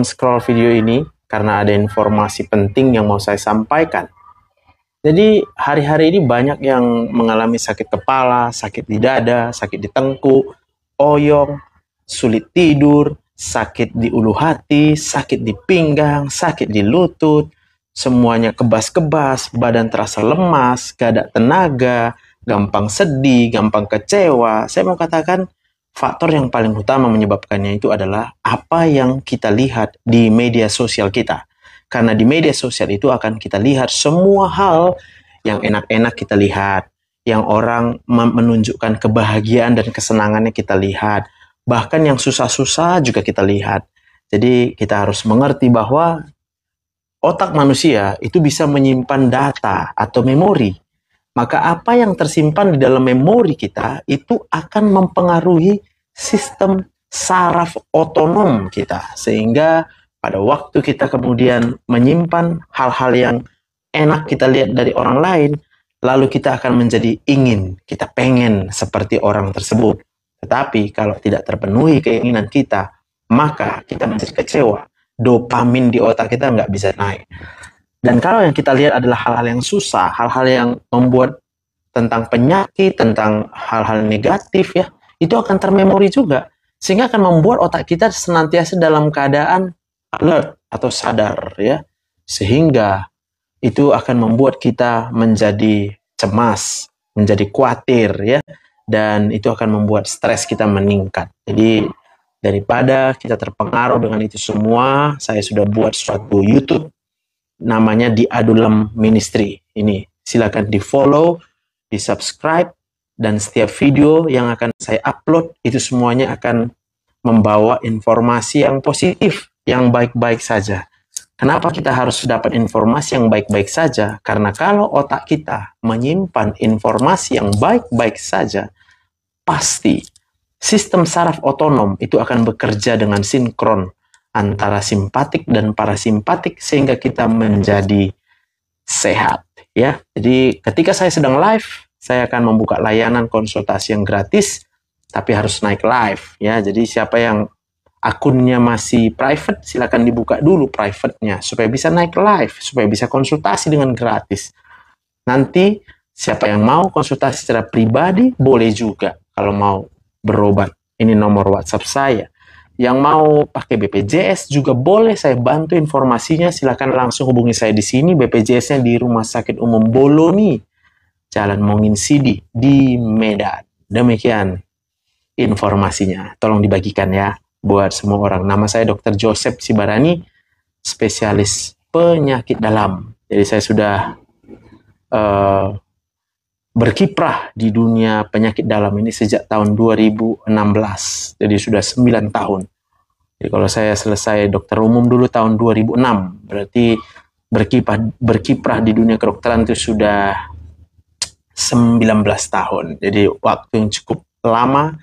scroll video ini karena ada informasi penting yang mau saya sampaikan. Jadi hari-hari ini banyak yang mengalami sakit kepala, sakit di dada, sakit di tengkuk, oyong, sulit tidur, sakit di ulu hati, sakit di pinggang, sakit di lutut, semuanya kebas-kebas, badan terasa lemas, gak ada tenaga, gampang sedih, gampang kecewa. Saya mau katakan faktor yang paling utama menyebabkannya itu adalah apa yang kita lihat di media sosial kita. Karena di media sosial itu akan kita lihat semua hal yang enak-enak kita lihat, yang orang menunjukkan kebahagiaan dan kesenangannya kita lihat, bahkan yang susah-susah juga kita lihat. Jadi kita harus mengerti bahwa otak manusia itu bisa menyimpan data atau memori. Maka apa yang tersimpan di dalam memori kita itu akan mempengaruhi sistem saraf otonom kita. Sehingga pada waktu kita kemudian menyimpan hal-hal yang enak kita lihat dari orang lain, lalu kita akan menjadi ingin, kita pengen seperti orang tersebut. Tetapi kalau tidak terpenuhi keinginan kita, maka kita menjadi kecewa. Dopamin di otak kita nggak bisa naik. Dan kalau yang kita lihat adalah hal-hal yang susah, hal-hal yang membuat tentang penyakit, tentang hal-hal negatif ya, itu akan termemori juga. Sehingga akan membuat otak kita senantiasa dalam keadaan alert atau sadar ya. Sehingga itu akan membuat kita menjadi cemas, menjadi khawatir ya. Dan itu akan membuat stres kita meningkat. Jadi daripada kita terpengaruh dengan itu semua, saya sudah buat suatu YouTube namanya The Adulam Ministry. Ini silakan di follow, di subscribe, dan setiap video yang akan saya upload itu semuanya akan membawa informasi yang positif, yang baik-baik saja. Kenapa kita harus dapat informasi yang baik-baik saja? Karena kalau otak kita menyimpan informasi yang baik-baik saja, pasti sistem saraf otonom itu akan bekerja dengan sinkron antara simpatik dan parasimpatik sehingga kita menjadi sehat ya. Jadi ketika saya sedang live, saya akan membuka layanan konsultasi yang gratis tapi harus naik live ya. Jadi siapa yang akunnya masih private, silakan dibuka dulu private-nya supaya bisa naik live, supaya bisa konsultasi dengan gratis. Nanti siapa yang mau konsultasi secara pribadi boleh juga kalau mau berobat. Ini nomor WhatsApp saya. Yang mau pakai BPJS juga boleh, saya bantu informasinya. Silakan langsung hubungi saya di sini. BPJS-nya di Rumah Sakit Umum Boloni, Jalan Mongin Sidi di Medan. Demikian informasinya. Tolong dibagikan ya buat semua orang. Nama saya Dr. Joseph Sibarani, spesialis penyakit dalam. Jadi saya sudah berkiprah di dunia penyakit dalam ini sejak tahun 2016. Jadi sudah 9 tahun. Jadi kalau saya selesai dokter umum dulu tahun 2006, berarti berkiprah di dunia kedokteran itu sudah 19 tahun. Jadi waktu yang cukup lama,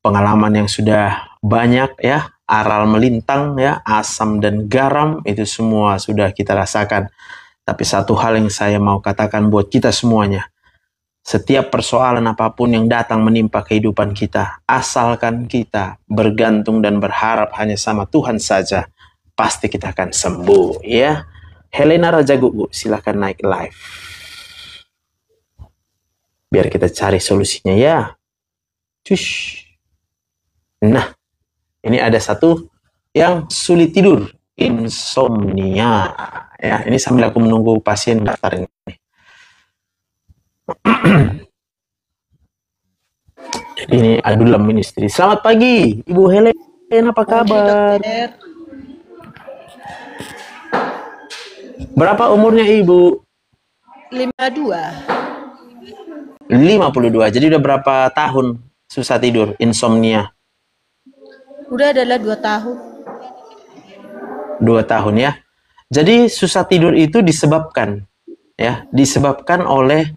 pengalaman yang sudah banyak ya, aral melintang ya, asam dan garam itu semua sudah kita rasakan. Tapi satu hal yang saya mau katakan buat kita semuanya, setiap persoalan apapun yang datang menimpa kehidupan kita, asalkan kita bergantung dan berharap hanya sama Tuhan saja, pasti kita akan sembuh ya. Helena Rajagugu, silakan naik live. Biar kita cari solusinya ya. Cush. Nah, ini ada satu yang sulit tidur, insomnia. Ya, ini sambil aku menunggu pasien daftar ini. Jadi ini Adulam Ministry. Selamat pagi, Ibu Helen, apa kabar? Berapa umurnya Ibu? 52. 52. Jadi udah berapa tahun susah tidur, insomnia? Udah adalah 2 tahun. 2 tahun ya. Jadi susah tidur itu disebabkan oleh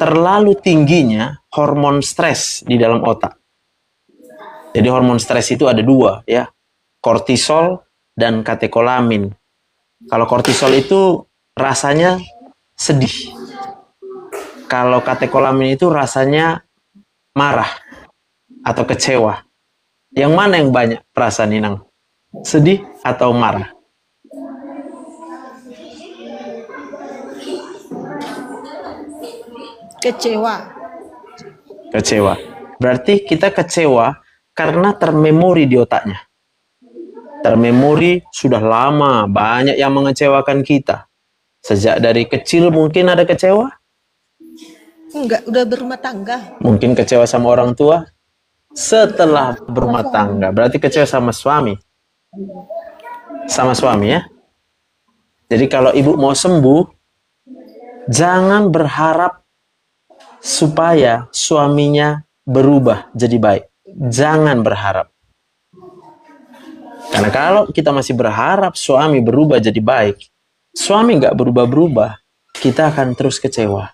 terlalu tingginya hormon stres di dalam otak. Jadi hormon stres itu ada 2 ya, kortisol dan katekolamin. Kalau kortisol itu rasanya sedih. Kalau katekolamin itu rasanya marah atau kecewa. Yang mana yang banyak perasaan Inang? Sedih atau marah? Kecewa. Kecewa. Berarti kita kecewa karena termemori di otaknya. Termemori sudah lama, banyak yang mengecewakan kita. Sejak dari kecil mungkin ada kecewa. Enggak, udah berumah tangga. Mungkin kecewa sama orang tua. Setelah berumah tangga, berarti kecewa sama suami. Sama suami ya. Jadi kalau ibu mau sembuh, jangan berharap supaya suaminya berubah jadi baik. Jangan berharap. Karena kalau kita masih berharap suami berubah jadi baik, suami nggak berubah-berubah, kita akan terus kecewa.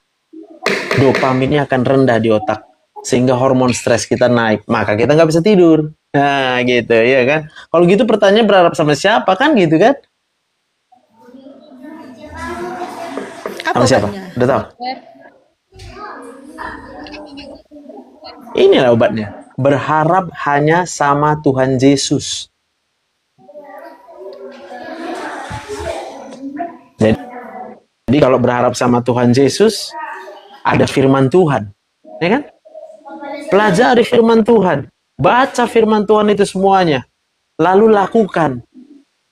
Dopaminnya akan rendah di otak, sehingga hormon stres kita naik, maka kita nggak bisa tidur. Nah gitu ya kan. Kalau gitu pertanyaan berharap sama siapa kan gitu kan? Apa Sama siapa? obatnya? Udah tahu? Inilah obatnya. Berharap hanya sama Tuhan Yesus. Jadi kalau berharap sama Tuhan Yesus, ada firman Tuhan. Ya kan? Pelajari firman Tuhan. Baca firman Tuhan itu semuanya. Lalu lakukan.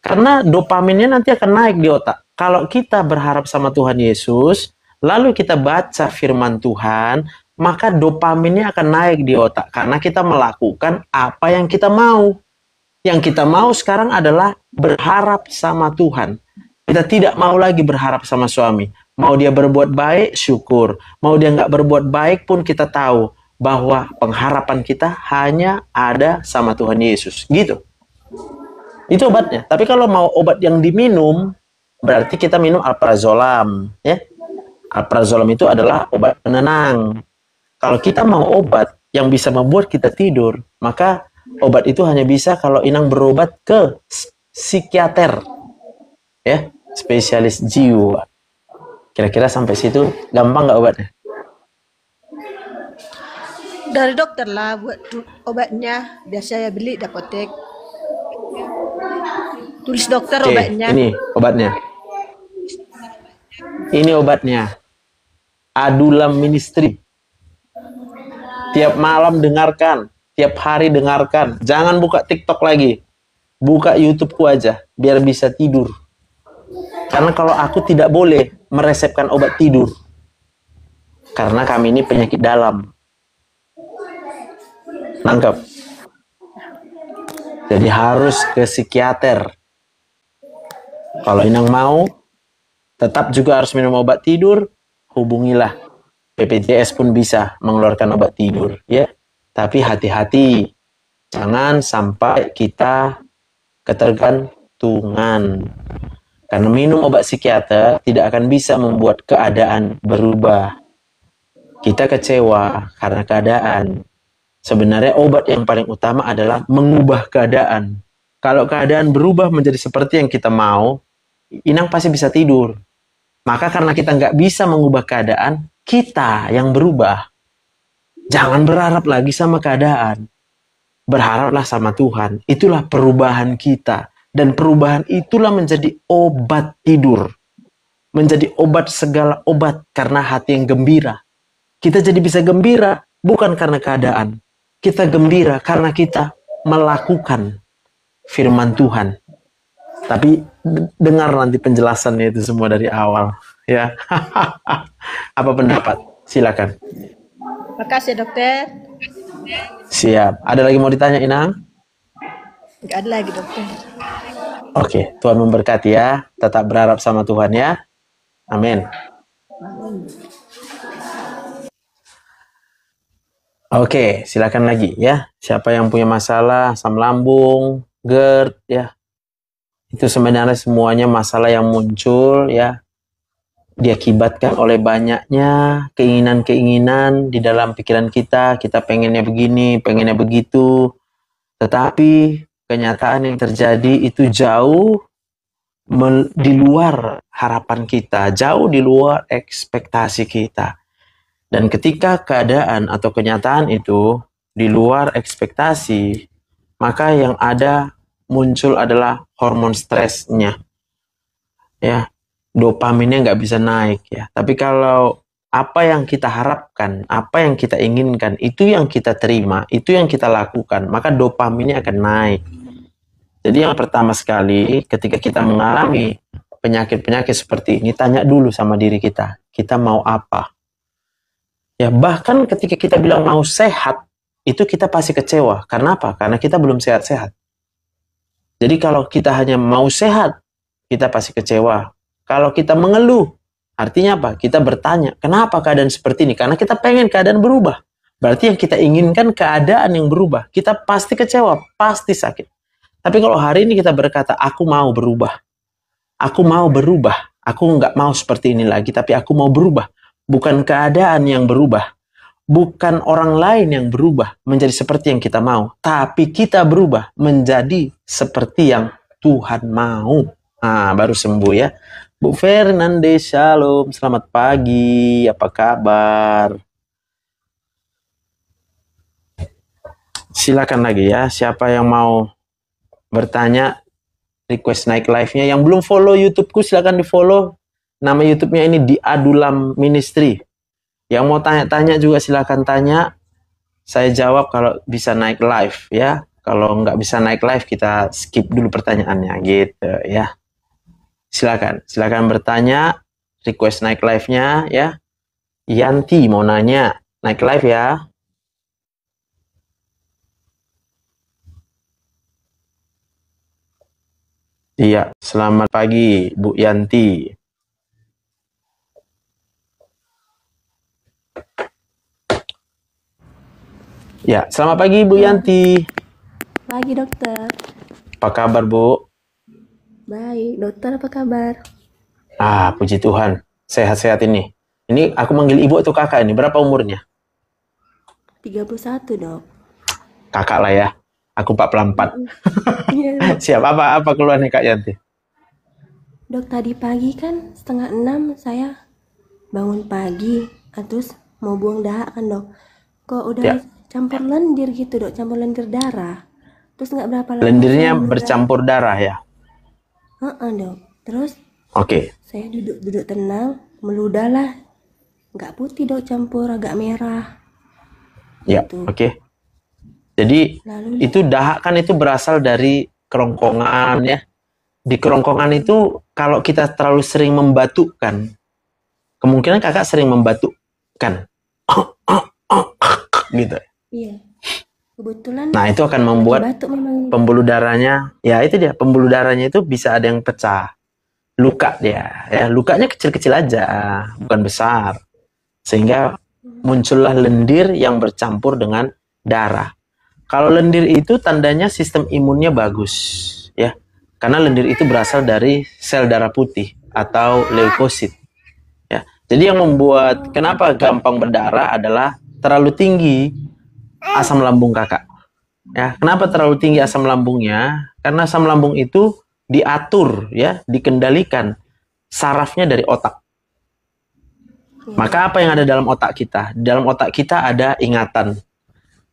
Karena dopaminnya nanti akan naik di otak. Kalau kita berharap sama Tuhan Yesus, lalu kita baca firman Tuhan, maka dopaminnya akan naik di otak. Karena kita melakukan apa yang kita mau. Yang kita mau sekarang adalah berharap sama Tuhan. Kita tidak mau lagi berharap sama suami. Mau dia berbuat baik, syukur. Mau dia nggak berbuat baik pun kita tahu bahwa pengharapan kita hanya ada sama Tuhan Yesus. Gitu. Itu obatnya. Tapi kalau mau obat yang diminum, berarti kita minum alprazolam. Ya. Alprazolam itu adalah obat penenang. Kalau kita mau obat yang bisa membuat kita tidur, maka obat itu hanya bisa kalau Inang berobat ke psikiater. Ya, spesialis jiwa. Kira-kira sampai situ gampang nggak obatnya? Dari dokter lah buat obatnya. Biasa saya beli di apotek. Tulis dokter Oke, obatnya. ini obatnya. Ini obatnya. Adulam Ministry. Tiap malam dengarkan, tiap hari dengarkan. Jangan buka TikTok lagi. Buka YouTube-ku aja biar bisa tidur. Karena kalau aku tidak boleh meresepkan obat tidur. Karena kami ini penyakit dalam. Nangkep. Jadi harus ke psikiater. Kalau Inang mau, tetap juga harus minum obat tidur, hubungilah. BPJS pun bisa mengeluarkan obat tidur, ya. Tapi hati-hati, jangan sampai kita ketergantungan. Karena minum obat psikiater tidak akan bisa membuat keadaan berubah. Kita kecewa karena keadaan. Sebenarnya obat yang paling utama adalah mengubah keadaan. Kalau keadaan berubah menjadi seperti yang kita mau, Inang pasti bisa tidur. Maka karena kita nggak bisa mengubah keadaan, kita yang berubah. Jangan berharap lagi sama keadaan. Berharaplah sama Tuhan. Itulah perubahan kita. Dan perubahan itulah menjadi obat tidur. Menjadi obat segala obat karena hati yang gembira. Kita jadi bisa gembira bukan karena keadaan. Kita gembira karena kita melakukan firman Tuhan. Tapi dengar nanti penjelasannya itu semua dari awal. Ya, apa pendapat? Silakan. Makasih dokter. Siap. Ada lagi mau ditanya Inang? Nggak ada lagi dokter. Oke, Tuhan memberkati ya. Tetap berharap sama Tuhan ya. Amin. Oke, silakan lagi ya. Siapa yang punya masalah asam lambung, GERD ya. Itu sebenarnya semuanya masalah yang muncul ya. Diakibatkan oleh banyaknya keinginan-keinginan di dalam pikiran kita. Kita pengennya begini, pengennya begitu. Tetapi kenyataan yang terjadi itu jauh di luar harapan kita, jauh di luar ekspektasi kita. Dan ketika keadaan atau kenyataan itu di luar ekspektasi, maka yang ada muncul adalah hormon stresnya. Ya, dopaminnya nggak bisa naik ya. Tapi kalau apa yang kita harapkan, apa yang kita inginkan, itu yang kita terima, itu yang kita lakukan, maka dopaminnya akan naik. Jadi yang pertama sekali, ketika kita mengalami penyakit-penyakit seperti ini, tanya dulu sama diri kita mau apa? Ya, bahkan ketika kita bilang mau sehat, itu kita pasti kecewa. Karena apa? Karena kita belum sehat-sehat. Jadi kalau kita hanya mau sehat, kita pasti kecewa. Kalau kita mengeluh, artinya apa? Kita bertanya, kenapa keadaan seperti ini? Karena kita pengen keadaan berubah. Berarti yang kita inginkan keadaan yang berubah. Kita pasti kecewa, pasti sakit. Tapi kalau hari ini kita berkata, aku mau berubah. Aku mau berubah. Aku nggak mau seperti ini lagi, tapi aku mau berubah. Bukan keadaan yang berubah. Bukan orang lain yang berubah menjadi seperti yang kita mau. Tapi kita berubah menjadi seperti yang Tuhan mau. Nah, baru sembuh ya. Bu Fernandes, shalom. Selamat pagi. Apa kabar? Silakan lagi ya. Siapa yang mau bertanya, request naik live-nya. Yang belum follow YouTube-ku, silakan di-follow. Nama YouTube-nya ini Di Adulam Ministry. Yang mau tanya-tanya juga silakan tanya. Saya jawab kalau bisa naik live ya. Kalau nggak bisa naik live, kita skip dulu pertanyaannya gitu ya. Silakan bertanya, request naik live-nya ya. Yanti mau nanya, naik live ya. Iya, selamat pagi Bu Yanti. Ya, selamat pagi Bu Yanti. Pagi dokter. Apa kabar Bu? Baik, dokter apa kabar? Puji Tuhan, sehat-sehat ini. Ini aku manggil ibu atau kakak ini, berapa umurnya? 31 dok. Kakak lah ya, aku 44. Iya. Siap, apa keluarnya Kak Yanti? Dok, tadi pagi kan 5:30 saya bangun pagi, terus mau buang dahak kan dok. Kok udah Ya. campur lendir gitu dok, campur lendir darah. Terus nggak berapa lama Lendirnya saya bercampur darah ya? dok. Terus Oke. saya duduk tenang, meludahlah. Nggak putih dok, campur agak merah. Ya, Gitu. oke. Jadi Lalu itu dahak kan itu berasal dari kerongkongan ya. Di kerongkongan itu kalau kita terlalu sering membatukkan, kemungkinan kakak sering membatukkan. Gitu. iya. Kebetulan Nah, itu akan lagi membuat batuk memang. pembuluh darahnya, ya itu dia, pembuluh darahnya itu bisa ada yang pecah. Luka dia, ya lukanya kecil-kecil aja, bukan besar. Sehingga muncullah lendir yang bercampur dengan darah. Kalau lendir itu tandanya sistem imunnya bagus, ya. Karena lendir itu berasal dari sel darah putih atau leukosit. Ya. Jadi yang membuat kenapa gampang berdarah adalah terlalu tinggi asam lambung kakak. Ya, kenapa terlalu tinggi asam lambungnya? Karena asam lambung itu diatur, ya, dikendalikan sarafnya dari otak. Maka apa yang ada dalam otak kita? Di dalam otak kita ada ingatan.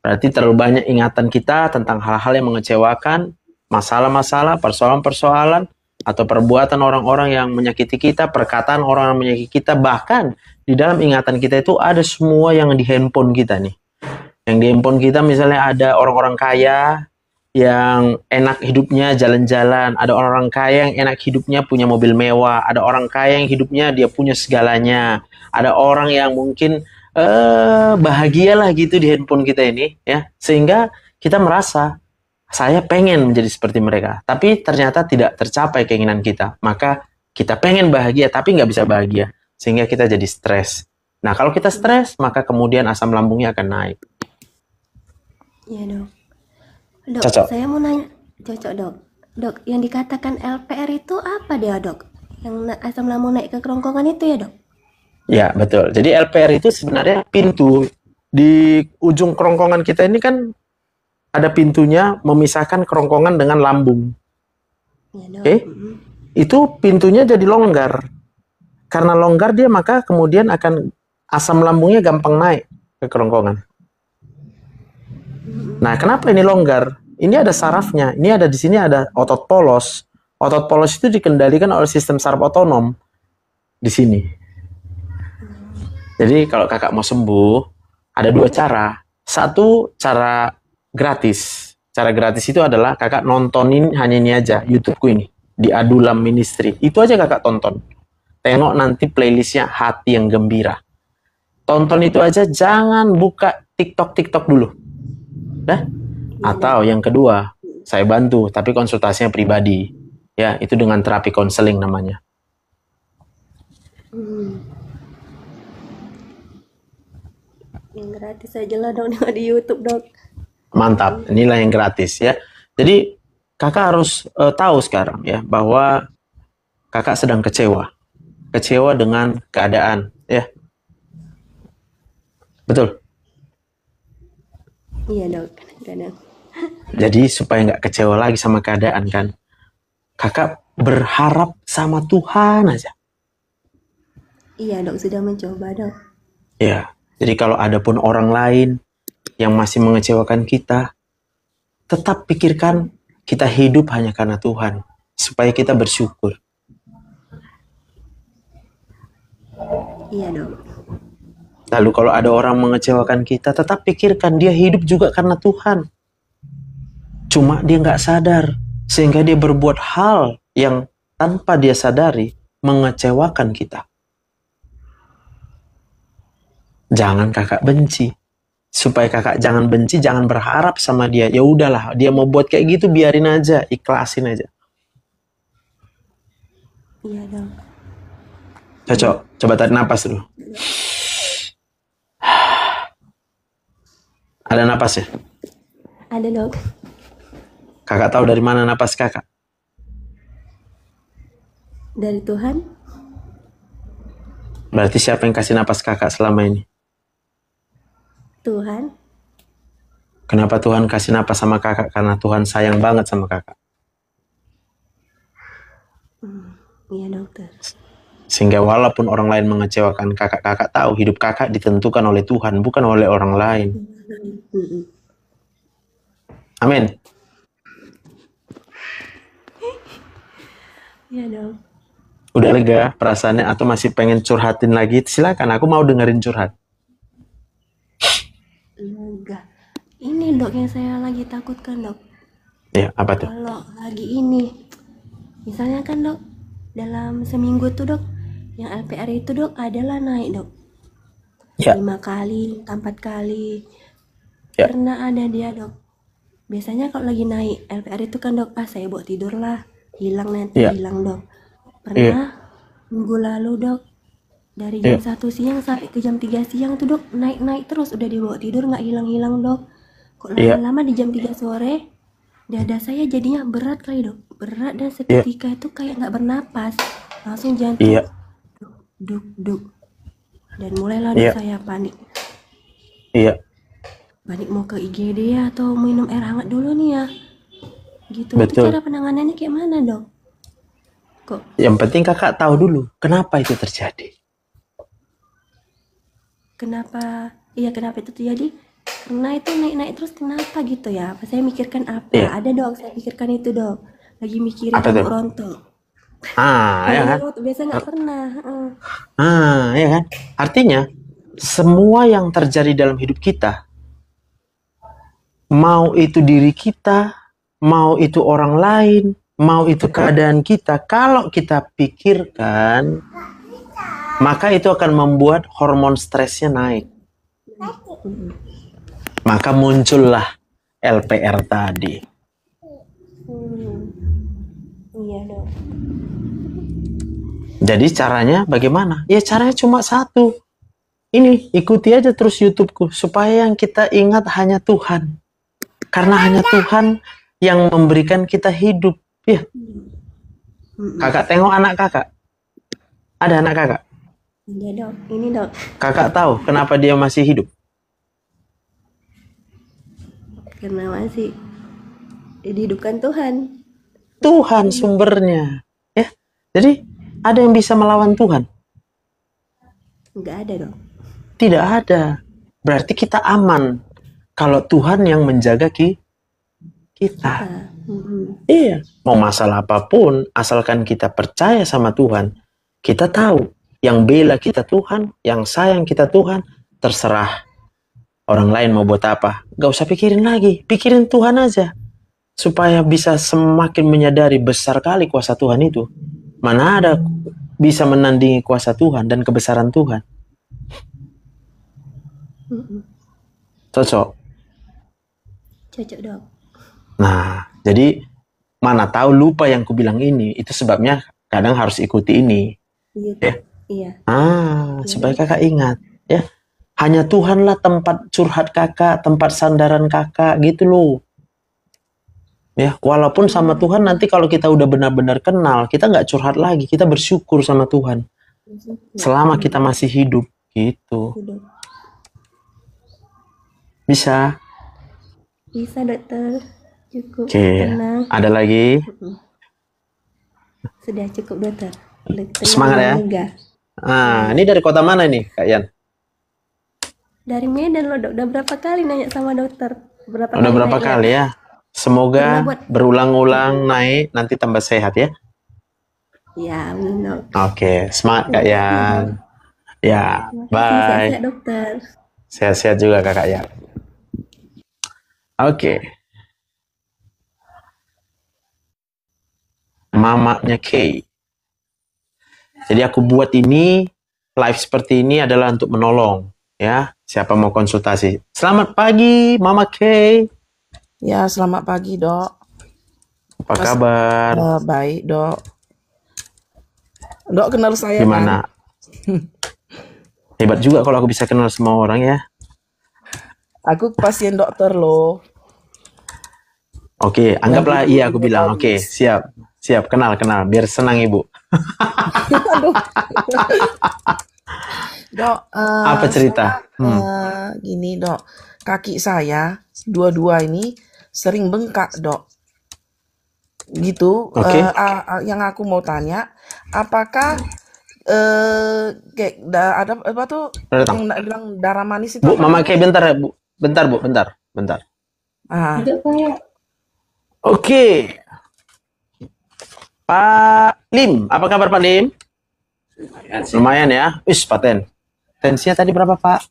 Berarti terlalu banyak ingatan kita tentang hal-hal yang mengecewakan, masalah-masalah, persoalan-persoalan, atau perbuatan orang-orang yang menyakiti kita, perkataan orang yang menyakiti kita, bahkan di dalam ingatan kita itu ada semua yang di handphone kita nih. Yang di handphone kita misalnya ada orang-orang kaya yang enak hidupnya jalan-jalan, ada orang-orang kaya yang enak hidupnya punya mobil mewah, ada orang kaya yang hidupnya dia punya segalanya, ada orang yang mungkin bahagialah gitu di handphone kita ini ya, sehingga kita merasa saya pengen menjadi seperti mereka, tapi ternyata tidak tercapai keinginan kita, maka kita pengen bahagia tapi nggak bisa bahagia, sehingga kita jadi stres. Nah kalau kita stres maka kemudian asam lambungnya akan naik. Iya dok. Dok, Cocok. saya mau nanya, cocok dok. Dok, yang dikatakan LPR itu apa dia dok? Yang asam lambung naik ke kerongkongan itu ya dok? Ya betul. Jadi LPR itu sebenarnya pintu di ujung kerongkongan kita ini kan ada pintunya memisahkan kerongkongan dengan lambung. Iya dok. Oke? Itu pintunya jadi longgar. Karena longgar dia maka kemudian akan asam lambungnya gampang naik ke kerongkongan. Nah, kenapa ini longgar? ini ada sarafnya. Ini ada di sini ada otot polos. Otot polos itu dikendalikan oleh sistem saraf otonom di sini. Jadi kalau kakak mau sembuh, ada dua cara. Satu cara gratis. Cara gratis itu adalah kakak nontonin hanya ini aja, YouTubeku ini di Adulam Ministry. Itu aja kakak tonton. Tengok nanti playlistnya Hati yang Gembira. Tonton itu aja, jangan buka TikTok dulu. Dah? Atau yang kedua, saya bantu, tapi konsultasinya pribadi. Ya, itu dengan terapi konseling namanya. Yang gratis aja lah dong di YouTube dok. Mantap, inilah yang gratis ya. Jadi kakak harus tahu sekarang ya bahwa kakak sedang kecewa dengan keadaan ya. Betul. Iya dok, kadang. Jadi supaya nggak kecewa lagi sama keadaan kan, kakak berharap sama Tuhan aja. Iya dok, sudah mencoba dok. Ya, jadi kalau ada pun orang lain yang masih mengecewakan kita, tetap pikirkan kita hidup hanya karena Tuhan, supaya kita bersyukur. Iya dok. Lalu kalau ada orang mengecewakan kita, tetap pikirkan dia hidup juga karena Tuhan. Cuma dia nggak sadar, sehingga dia berbuat hal yang tanpa dia sadari mengecewakan kita. Jangan kakak benci. Supaya kakak jangan benci, jangan berharap sama dia. Ya udahlah, dia mau buat kayak gitu biarin aja, ikhlasin aja. Iya dok. Cocok, coba tarik napas dulu. Ada napas ya? Ada dok. Kakak tahu dari mana napas kakak? Dari Tuhan. Berarti siapa yang kasih napas kakak selama ini? Tuhan. Kenapa Tuhan kasih napas sama kakak? Karena Tuhan sayang banget sama kakak. Iya dokter. Sehingga walaupun orang lain mengecewakan kakak, kakak tahu hidup kakak ditentukan oleh Tuhan, bukan oleh orang lain. Amin. Iya dok. Udah lega perasaannya atau masih pengen curhatin lagi? Silakan, aku mau dengerin curhat. Lega. Ini dok yang saya lagi takutkan dok. Ya, apa tuh? Kalau lagi ini, misalnya kan dok, dalam seminggu tuh dok, yang LPR itu dok adalah naik dok. Ya. 5 kali, 4 kali. Ya. Pernah ada dia dok. Biasanya kalau lagi naik LPR itu kan dok, saya bawa tidur lah, hilang nanti Ya. hilang dok. Pernah minggu lalu dok, dari jam 1 siang sampai ke jam 3 siang tuh dok, naik terus, udah dibawa tidur nggak hilang-hilang dok. Kok lama-lama di jam 3 sore dada saya jadinya berat kali dok, berat, dan seketika itu kayak nggak bernapas, langsung jantung duk, dan mulailah dok saya panik. Panik mau ke IGD ya, atau minum air hangat dulu nih ya, gitu. Itu cara penanganannya kayak mana dok? Kok? Yang penting kakak tahu dulu kenapa itu terjadi. Kenapa itu terjadi? Karena itu naik terus, kenapa gitu ya? Apa saya mikirkan apa? Ada dok, saya pikirkan itu dok. Lagi mikirin rambut rontok. Ya kan? Biasa nggak pernah. Ya kan? Artinya semua yang terjadi dalam hidup kita, mau itu diri kita, mau itu orang lain, mau itu keadaan kita, kalau kita pikirkan, maka itu akan membuat hormon stresnya naik. Maka muncullah LPR tadi. Iya dok. Jadi caranya bagaimana? Ya caranya cuma satu. Ini, ikuti aja terus YouTubeku, supaya yang kita ingat hanya Tuhan. Karena hanya Tuhan yang memberikan kita hidup. Ya. Kakak tengok anak kakak. Ada anak kakak? Iya dok, ini dok. Kakak tahu kenapa dia masih hidup? Karena masih dihidupkan Tuhan. Tuhan sumbernya. Ya. Jadi ada yang bisa melawan Tuhan? Enggak ada dok. Tidak ada. Berarti kita aman kalau Tuhan yang menjaga kita. kita. Mm-mm. Iya, mau masalah apapun, asalkan kita percaya sama Tuhan, kita tahu yang bela kita Tuhan, yang sayang kita Tuhan, terserah orang lain mau buat apa. Gak usah pikirin lagi, pikirin Tuhan aja. Supaya bisa semakin menyadari besar kali kuasa Tuhan itu. Mana ada bisa menandingi kuasa Tuhan dan kebesaran Tuhan. Mm-mm. Cocok. Cocok dok. Nah, jadi mana tahu lupa yang kubilang ini. Itu sebabnya kadang harus ikuti ini. Iya. Ya. Iya. Supaya kakak ingat. Ya, hanya Tuhanlah tempat curhat kakak, tempat sandaran kakak, gitu loh. Ya, walaupun sama Tuhan nanti kalau kita udah benar-benar kenal, kita nggak curhat lagi, kita bersyukur sama Tuhan. Selama kita masih hidup, gitu. Dok. Bisa. Bisa dokter. Cukup. Oke. Tenang. Ada lagi? Sudah cukup dokter. Dokter Semangat ya. Yoga. Ini dari kota mana nih, Kak Yan? Dari Medan loh dok. Udah berapa kali nanya sama dokter? Udah berapa naik kali ya? Semoga Pernah buat- berulang-ulang naik, nanti tambah sehat ya. Ya, amin dok. Oke, semangat Kak Yan. Ya, Terima kasih, bye. sehat-sehat, dokter. Sehat-sehat juga Kakak Yan. Oke. Mamanya Kay. Jadi aku buat ini, live seperti ini adalah untuk menolong. Ya, siapa mau konsultasi. Selamat pagi, Mama Kay. Ya, selamat pagi, Dok. Apa kabar? Baik, Dok. Dok, kenal saya Gimana? kan? Hebat juga kalau aku bisa kenal semua orang ya. Aku pasien dokter loh. Oke, anggaplah Yang iya aku itu bilang. bagus. Oke, siap. Siap, kenal. Biar senang Ibu. Aduh. Dok, Apa cerita? gini, Dok. Kaki saya dua-dua ini sering bengkak, Dok. Gitu. Oke. Yang aku mau tanya, apakah kayak ada apa tuh Udah datang. yang nak bilang darah manis itu Bu, apa Mama namanya? Kay bentar ya, Bu. Bentar, Bu. Bentar. Ah, Oke. Pak Lim, apa kabar Pak Lim? Lumayan ya. Wis, paten. Tensinya tadi berapa, Pak?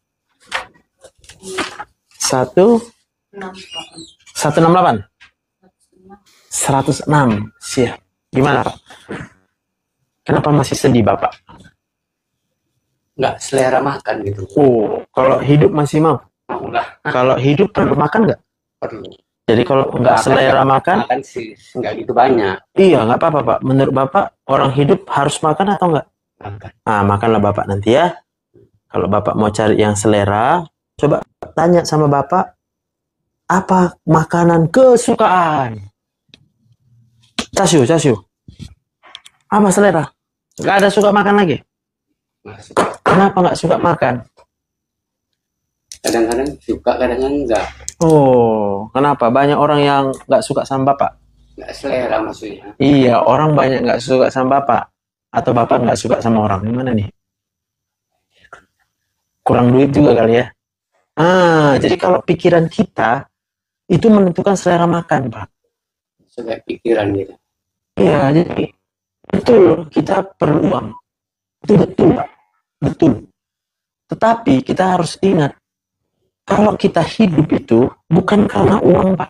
168. 106. Siap. Gimana, Pak? Kenapa masih sedih, Bapak? Nggak selera makan gitu. Oh, kalau hidup masih mau. Nggak Kalau hidup perlu makan nggak? perlu. Jadi kalau nggak selera makan, Makan sih nggak gitu banyak. iya nggak apa-apa, Pak. Menurut Bapak, orang hidup harus makan atau nggak? Makan. Makanlah Bapak nanti ya. Kalau Bapak mau cari yang selera, coba tanya sama Bapak, apa makanan kesukaan? Casio. Apa selera? Nggak ada suka makan lagi? Masuk. Kenapa nggak suka makan? Kadang-kadang suka, kadang-kadang enggak. Oh, kenapa? Banyak orang yang nggak suka sama Bapak. Nggak selera maksudnya. Iya, orang banyak nggak suka sama Bapak. Atau Bapak nggak suka sama orang. Gimana nih? Kurang duit juga kali ya. Jadi kalau pikiran kita, itu menentukan selera makan, Pak. Sebagai pikiran gitu. Iya, jadi betul, kita perlu uang. Itu betul, Pak. Betul. Tetapi kita harus ingat, kalau kita hidup itu bukan karena uang, Pak.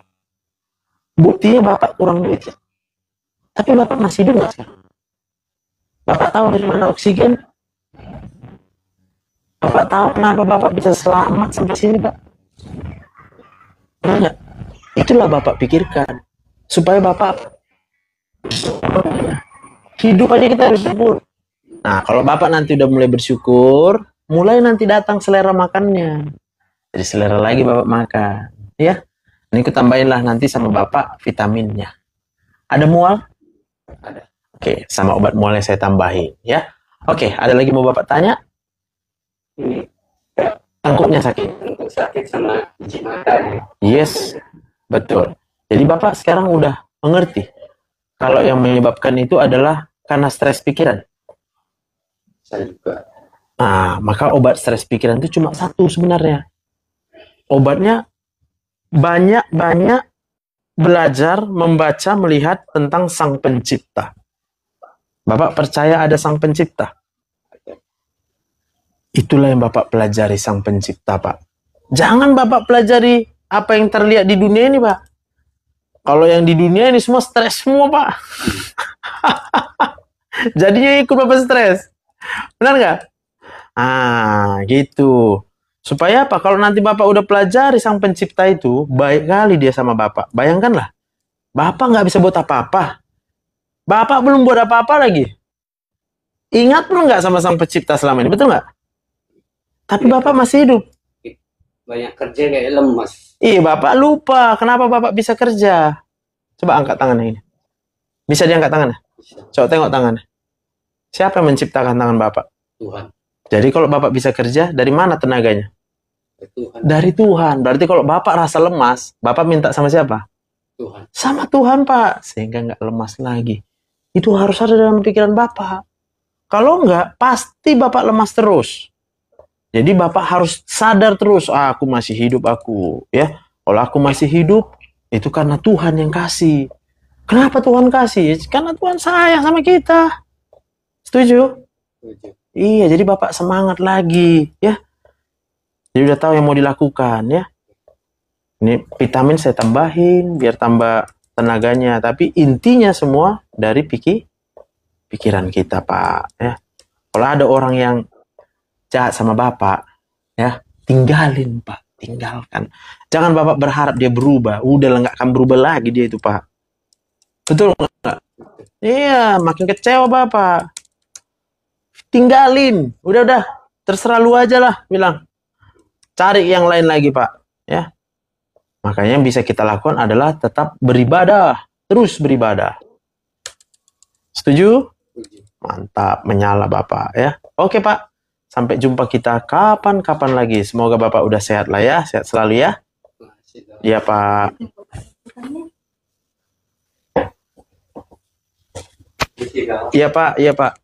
Buktinya Bapak kurang duit ya. Tapi Bapak masih hidup nggak sekarang? Bapak tahu dari mana oksigen? Bapak tahu kenapa Bapak bisa selamat sampai sini, Pak? Banyak. Itulah Bapak pikirkan. Supaya Bapak hidup aja kita harus bersyukur. Nah, kalau Bapak nanti udah mulai bersyukur, mulai nanti datang selera makannya. Jadi selera lagi Bapak makan. Ya. Ini aku tambahinlah nanti sama Bapak vitaminnya. Ada mual? Ada. Oke, sama obat mualnya saya tambahin. Ya. Oke, ada lagi mau Bapak tanya? Ini Tengkuknya sakit. untuk sakit sama biji mata ya. Yes, betul. Jadi Bapak sekarang udah mengerti kalau yang menyebabkan itu adalah karena stres pikiran. Saya juga. Maka obat stres pikiran itu cuma satu sebenarnya. Obatnya banyak belajar, membaca, melihat tentang Sang Pencipta. Bapak percaya ada Sang Pencipta? Itulah yang Bapak pelajari, Sang Pencipta, Pak. Jangan Bapak pelajari apa yang terlihat di dunia ini, Pak. Kalau yang di dunia ini semua stres semua, Pak. Jadinya ikut Bapak stres. Benar nggak? Gitu. Supaya apa? Kalau nanti Bapak udah pelajari Sang Pencipta itu, baik kali dia sama Bapak. Bayangkanlah, Bapak nggak bisa buat apa-apa. Bapak belum buat apa-apa lagi. Ingat belum nggak sama Sang Pencipta selama ini? Betul nggak? Tapi Bapak masih hidup. Banyak kerja kayak lemas. Iya, Bapak lupa. Kenapa Bapak bisa kerja? Coba angkat tangannya ini. Bisa diangkat tangannya? Coba tengok tangannya. Siapa yang menciptakan tangan Bapak? Tuhan. Jadi kalau Bapak bisa kerja, dari mana tenaganya? Tuhan. Dari Tuhan. Berarti kalau Bapak rasa lemas, Bapak minta sama siapa? Tuhan. Sama Tuhan, Pak. Sehingga nggak lemas lagi. Itu harus ada dalam pikiran Bapak. Kalau nggak, pasti Bapak lemas terus. Jadi Bapak harus sadar terus, aku masih hidup aku. Ya, kalau aku masih hidup, itu karena Tuhan yang kasih. Kenapa Tuhan kasih? Karena Tuhan sayang sama kita. Setuju? Tujuh. Iya, jadi Bapak semangat lagi, ya. Jadi udah tahu yang mau dilakukan, ya. Ini vitamin saya tambahin biar tambah tenaganya, tapi intinya semua dari pikiran kita, Pak, ya. Kalau ada orang yang jahat sama Bapak, ya, tinggalin, Pak, tinggalkan. Jangan Bapak berharap dia berubah. Udah nggak akan berubah lagi dia itu, Pak. Betul nggak? Iya, makin kecewa Bapak. Tinggalin, udah, terserah lu aja lah, bilang. Cari yang lain lagi, Pak, ya. Makanya yang bisa kita lakukan adalah tetap beribadah, terus beribadah. Setuju? Mantap, menyala Bapak, ya. Oke, Pak. Sampai jumpa kita kapan-kapan lagi. Semoga Bapak udah sehat lah ya, sehat selalu ya. Iya, Pak. Iya, Pak, iya, Pak.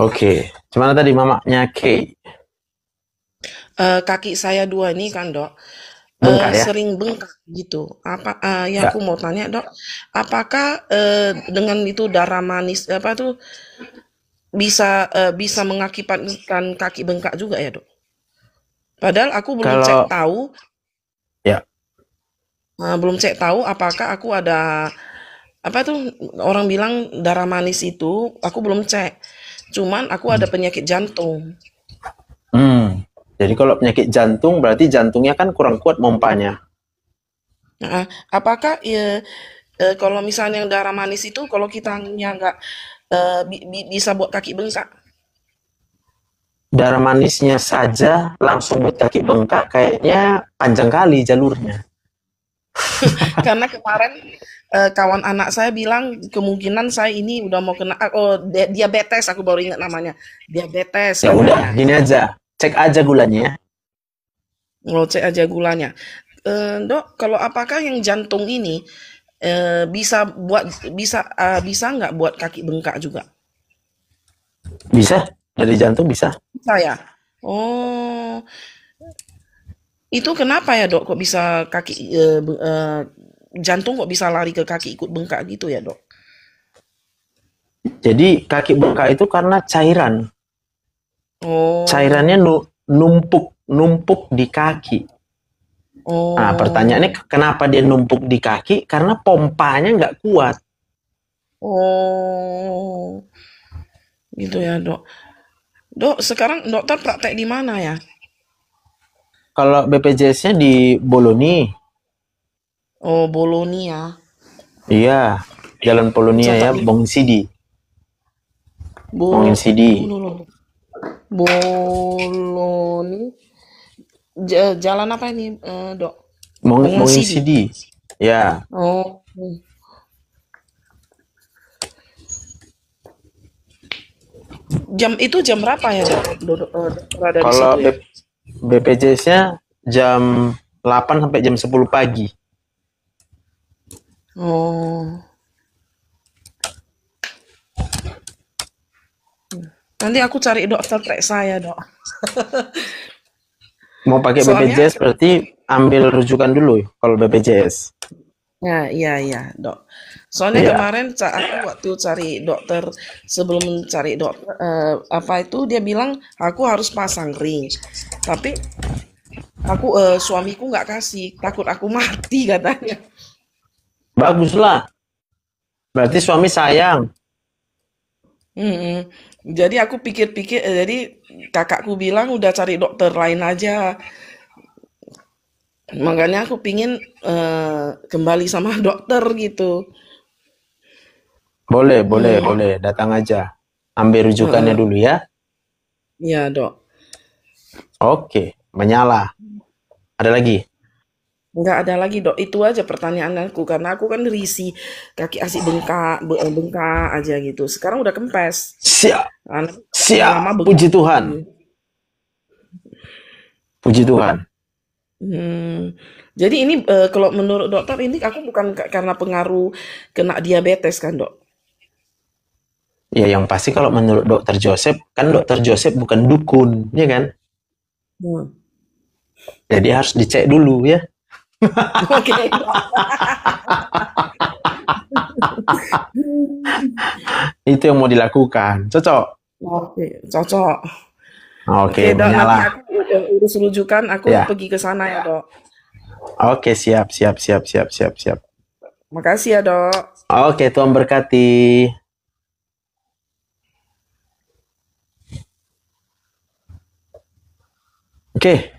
Oke, gimana tadi mamanya Kay? Kaki saya 2 ini kan, Dok, Bengkak ya? sering bengkak gitu. Yang Ya. aku mau tanya, Dok, apakah dengan itu darah manis apa tuh bisa mengakibatkan kaki bengkak juga ya, Dok? Padahal aku belum cek Kalau tahu, ya, belum cek tahu apakah aku ada apa tuh orang bilang darah manis itu, aku belum cek. Cuman aku ada penyakit jantung. Jadi kalau penyakit jantung berarti jantungnya kan kurang kuat mompanya. Nah, apakah kalau misalnya yang darah manis itu kalau kitanya nggak bisa buat kaki bengkak? Darah manisnya saja langsung buat kaki bengkak, kayaknya panjang kali jalurnya. Karena kemarin kawan anak saya bilang kemungkinan saya ini udah mau kena diabetes, aku baru ingat namanya. Diabetes Ya udah, katanya. gini aja, cek aja gulanya ya. Ngecek aja gulanya. Dok, kalau apakah yang jantung ini bisa nggak buat kaki bengkak juga? Bisa, dari jantung bisa. Bisa ya? Oh, itu kenapa ya, Dok? Kok bisa jantung kok bisa lari ke kaki ikut bengkak gitu ya, Dok? Jadi kaki bengkak itu karena cairan. Oh, Cairannya numpuk di kaki. Nah, oh, pertanyaannya kenapa dia numpuk di kaki? Karena pompanya nggak kuat. oh, gitu ya, Dok. Dok, sekarang dokter praktek di mana ya? Kalau BPJS-nya di Boloni, Oh, Bolonia. iya, Jalan Polonia ya, Catat nih. Bong Sidi. Bongin Bolo, Sidi. Boloni. Jalan apa ini, Dok? Bongin Bongin Sidi. Ya, Oh. Jam berapa ya, Dok? Dokter ada di kalau situ ya? BPJS-nya jam 8 sampai jam 10 pagi. Oh. Nanti aku cari dokter trek saya, Dok. Mau pakai Soalnya BPJS berarti ambil rujukan dulu kalau BPJS. ya, iya, Dok. Soalnya Iya. kemarin aku waktu cari dokter, sebelum cari dokter apa itu dia bilang aku harus pasang ring. Tapi suamiku nggak kasih, takut aku mati katanya. Baguslah. Berarti suami sayang. Mm-mm. Jadi aku pikir-pikir, jadi kakakku bilang udah cari dokter lain aja. Makanya aku pingin kembali sama dokter gitu. Boleh, boleh. Datang aja. Ambil rujukannya Heeh. dulu ya. Iya, Dok. Oke, menyala. Ada lagi? Nggak ada lagi, Dok. Itu aja pertanyaanku karena aku kan risih, kaki asik bengkak aja gitu. Sekarang udah kempes. Siap, Lama siap. bengkak. Puji Tuhan. Puji Tuhan. Jadi ini kalau menurut dokter ini aku bukan karena pengaruh kena diabetes kan, Dok? Ya, yang pasti kalau menurut Dokter Joseph, kan Dokter Joseph bukan dukun, ya kan? Hmm. Jadi harus dicek dulu ya. Oke. Itu yang mau dilakukan. Cocok? Oke, cocok. Oke, Oke, Dok, nanti menyala. aku urus rujukan, aku Ya. pergi ke sana ya, Dok. Oke, siap. Makasih ya, Dok. Oke, Tuhan berkati. Oke,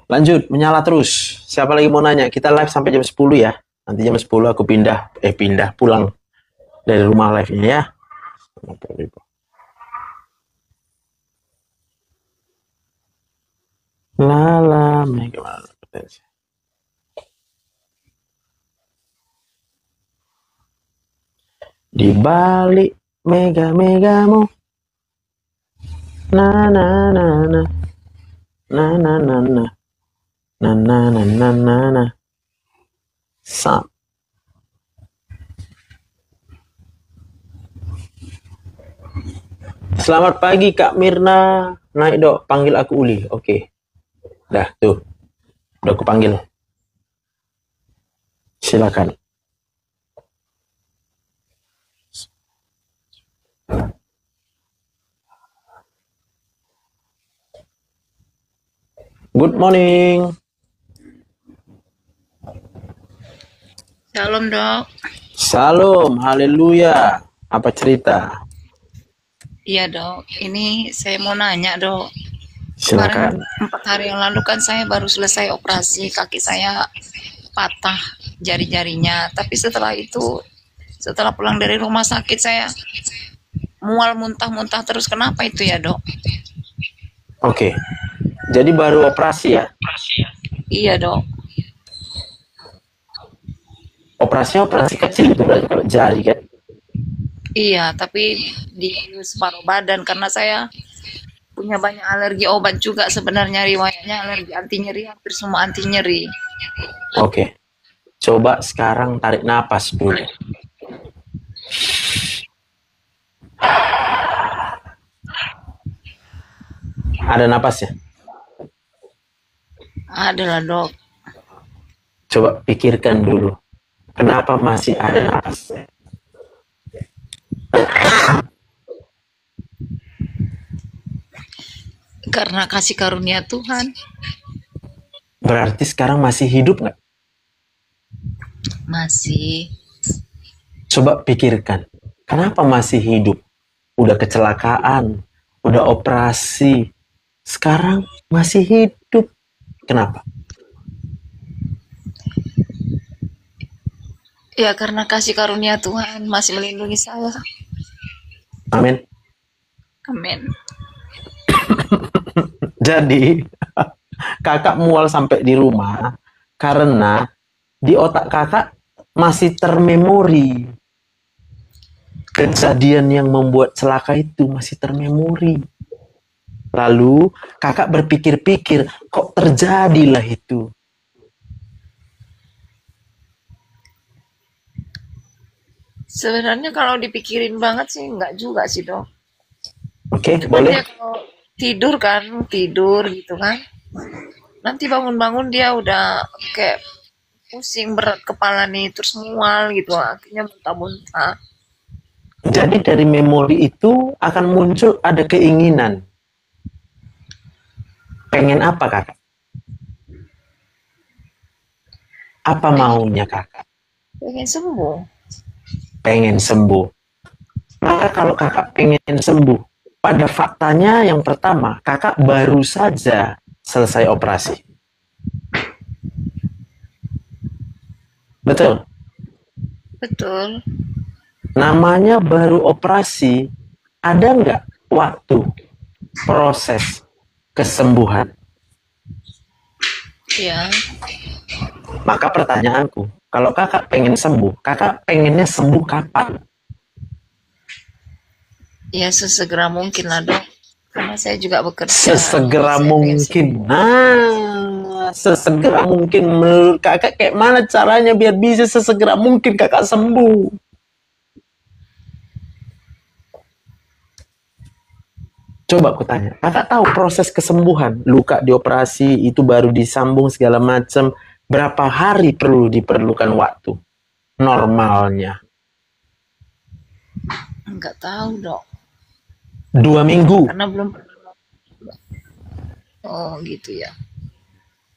lanjut. Menyala terus. Siapa lagi mau nanya? Kita live sampai jam 10 ya. Nanti jam 10 aku pindah pulang dari rumah live-nya ya. Lala, gimana? Di balik mega-megamu. Na na na na. Na na na na. Na na na na na na. Sa. Selamat pagi Kak Mirna. Naik dok, panggil aku Uli. Oke. Dah, tuh. Udah aku panggil. Silakan. Good morning. Shalom dok. Salam, haleluya. Apa cerita? Iya dok, ini saya mau nanya dok. Silakan. Kemarin 4 hari yang lalu kan saya baru selesai operasi, kaki saya patah jari-jarinya. Tapi setelah itu, setelah pulang dari rumah sakit saya mual muntah-muntah terus. Kenapa itu ya dok? Oke. Jadi baru operasi ya? Iya dok. Operasinya operasi kecil itu berarti kalau jari kan? Iya, tapi di separuh badan karena saya punya banyak alergi obat juga sebenarnya, riwayatnya alergi anti nyeri, hampir semua anti nyeri. Oke. Coba sekarang tarik napas dulu. Ada napasnya? Adalah dok. Coba pikirkan dulu. Kenapa masih ada napasnya? Karena kasih karunia Tuhan. Berarti sekarang masih hidup nggak? Masih. Coba pikirkan. Kenapa masih hidup? Udah kecelakaan, udah operasi. Sekarang masih hidup. Kenapa? Ya karena kasih karunia Tuhan masih melindungi saya. Amin. Amin. Jadi, kakak mual sampai di rumah karena di otak kakak masih termemori. Kejadian yang membuat celaka itu masih termemori. Lalu kakak berpikir-pikir, kok terjadilah itu? Sebenarnya kalau dipikirin banget sih enggak juga sih dok. Oke, Cuman boleh. ya kalau tidur gitu kan. Nanti bangun-bangun dia udah kayak pusing, berat kepala nih, terus mual gitu, akhirnya muntah-muntah. Jadi dari memori itu akan muncul ada keinginan. Pengen apa kakak? Apa maunya kakak? Pengen sembuh. Pengen sembuh. Maka kalau kakak pengen sembuh, pada faktanya yang pertama, kakak baru saja selesai operasi. Betul? Betul. Namanya baru operasi, ada nggak waktu proses kesembuhan? Iya. Maka pertanyaanku, kalau kakak pengen sembuh, kakak pengennya sembuh kapan? Ya sesegera mungkin lah dok. Karena saya juga bekerja. Sesegera Saya pengen mungkin. Nah, sesegera mungkin menurut kakak kayak mana caranya biar bisa sesegera mungkin kakak sembuh? Coba aku tanya, kakak tahu proses kesembuhan, luka dioperasi itu baru disambung segala macam, berapa hari perlu diperlukan waktu normalnya? Enggak tahu dok. 2 minggu. Karena belum. Oh gitu ya.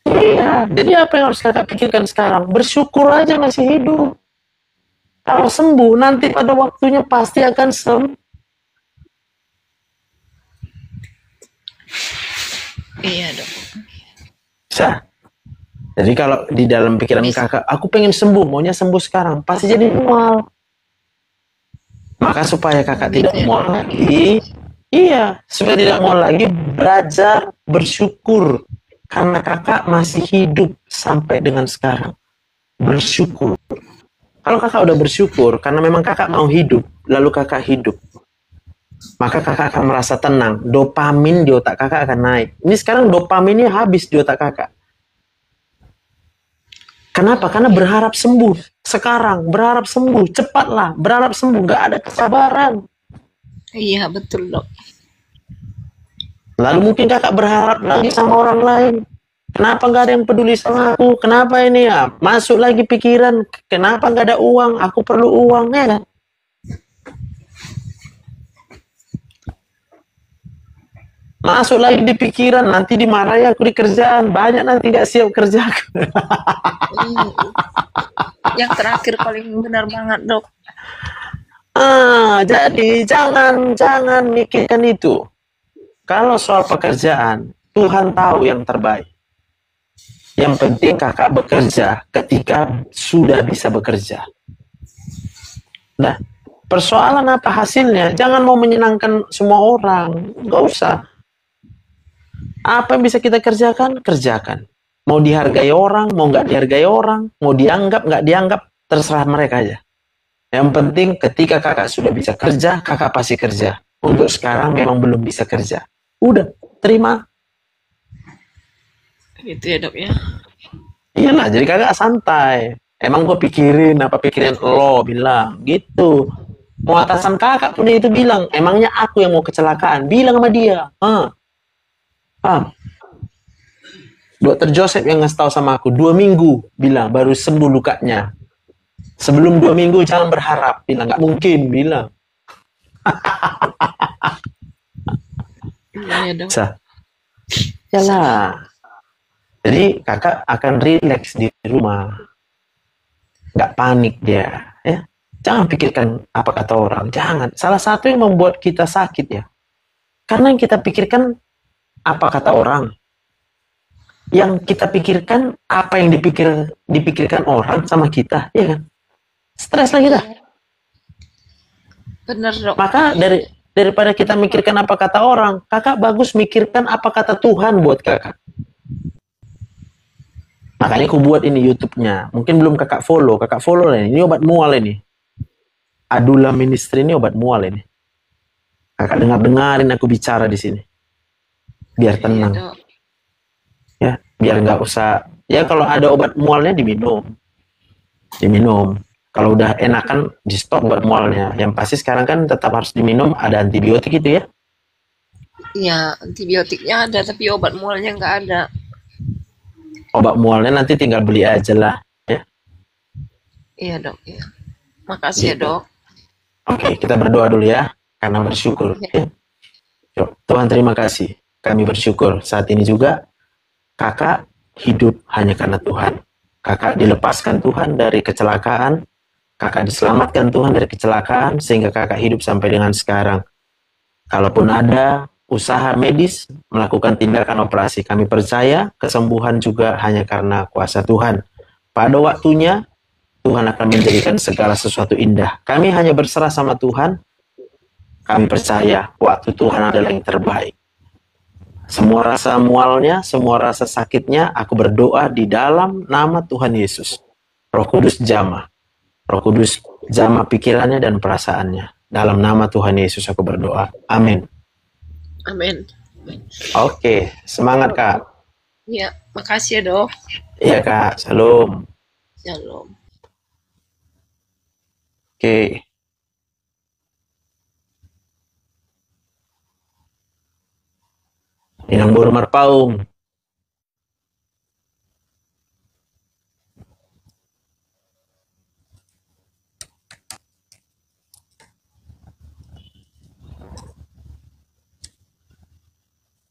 Iya, jadi apa yang harus kakak pikirkan sekarang? Bersyukur aja masih hidup. Kalau sembuh, nanti pada waktunya pasti akan sembuh. Iya dok. Bisa. Jadi kalau di dalam pikiran kakak, aku pengen sembuh, maunya sembuh sekarang, pasti jadi mual. Maka supaya kakak tidak mual lagi, iya, supaya tidak mual lagi, belajar bersyukur. Karena kakak masih hidup sampai dengan sekarang. Bersyukur. Kalau kakak udah bersyukur, karena memang kakak mau hidup, lalu kakak hidup, maka kakak akan merasa tenang. Dopamin di otak kakak akan naik. Ini sekarang dopaminnya habis di otak kakak. Kenapa? Karena berharap sembuh. Sekarang berharap sembuh, cepatlah. Berharap sembuh, nggak ada kesabaran. Iya betul dok. Lalu mungkin kakak berharap lagi sama orang lain. Kenapa nggak ada yang peduli sama aku? Kenapa ini ya? Masuk lagi pikiran, kenapa nggak ada uang? Aku perlu uang, ya kan? Masuk lagi di pikiran, nanti dimarahi aku di kerjaan, banyak nanti nggak siap kerja. Yang terakhir paling benar banget dok. Jadi jangan mikirkan itu. Kalau soal pekerjaan, Tuhan tahu yang terbaik. Yang penting kakak bekerja ketika sudah bisa bekerja. Nah, persoalan apa hasilnya? Jangan mau menyenangkan semua orang, nggak usah. Apa yang bisa kita kerjakan, kerjakan. Mau dihargai orang, mau nggak dihargai orang, mau dianggap, nggak dianggap, terserah mereka aja. Yang penting ketika kakak sudah bisa kerja, kakak pasti kerja. Untuk sekarang memang belum bisa kerja. Udah, terima. Gitu ya dok ya. Iyalah, jadi kakak santai. Emang gue pikirin, apa pikirin lo bilang, gitu. Mau atasan kakak pun itu bilang, emangnya aku yang mau kecelakaan, bilang sama dia. Dokter Joseph yang ngasih tahu sama aku 2 minggu bilang baru sembuh lukanya. Sebelum 2 minggu jangan berharap, bilang nggak mungkin, bilang. Iya dok. Yalah. Jadi kakak akan rileks di rumah, nggak panik dia, ya. Jangan pikirkan apa kata orang, jangan. Salah satu yang membuat kita sakit ya, karena yang kita pikirkan apa kata orang. Yang kita pikirkan apa yang dipikirkan orang sama kita, ya kan? Stres lah kita. Bener dok. Maka daripada kita mikirkan apa kata orang, kakak bagus mikirkan apa kata Tuhan buat kakak. Makanya aku buat ini YouTube-nya. Mungkin belum kakak follow lah ini. Ini obat mual ini. Adula Ministry ini obat mual ini. Kakak dengerin aku bicara di sini. Biar tenang. Iya, Ya, biar nggak usah. Ya kalau ada obat mualnya diminum. Kalau udah enakan di stop obat mualnya. Yang pasti sekarang kan tetap harus diminum, ada antibiotik itu ya. Iya, antibiotiknya ada tapi obat mualnya nggak ada. Obat mualnya nanti tinggal beli aja lah. Ya, Iya dok, iya. Makasih ya gitu. dok. Oke, kita berdoa dulu ya, karena bersyukur. Iya. Ya. Yuk, Tuhan terima kasih. Kami bersyukur saat ini juga kakak hidup hanya karena Tuhan. Kakak dilepaskan Tuhan dari kecelakaan. Kakak diselamatkan Tuhan dari kecelakaan sehingga kakak hidup sampai dengan sekarang. Kalaupun ada usaha medis melakukan tindakan operasi, kami percaya kesembuhan juga hanya karena kuasa Tuhan. Pada waktunya Tuhan akan menjadikan segala sesuatu indah. Kami hanya berserah sama Tuhan. Kami percaya waktu Tuhan adalah yang terbaik. Semua rasa mualnya, semua rasa sakitnya, aku berdoa di dalam nama Tuhan Yesus. Roh Kudus jamah. Roh Kudus jamah pikirannya dan perasaannya. Dalam nama Tuhan Yesus aku berdoa. Amin. Amin. Oke, semangat Kak. Iya, makasih ya dok. Iya Kak, salam. Shalom. Oke. Inang buru marpaung.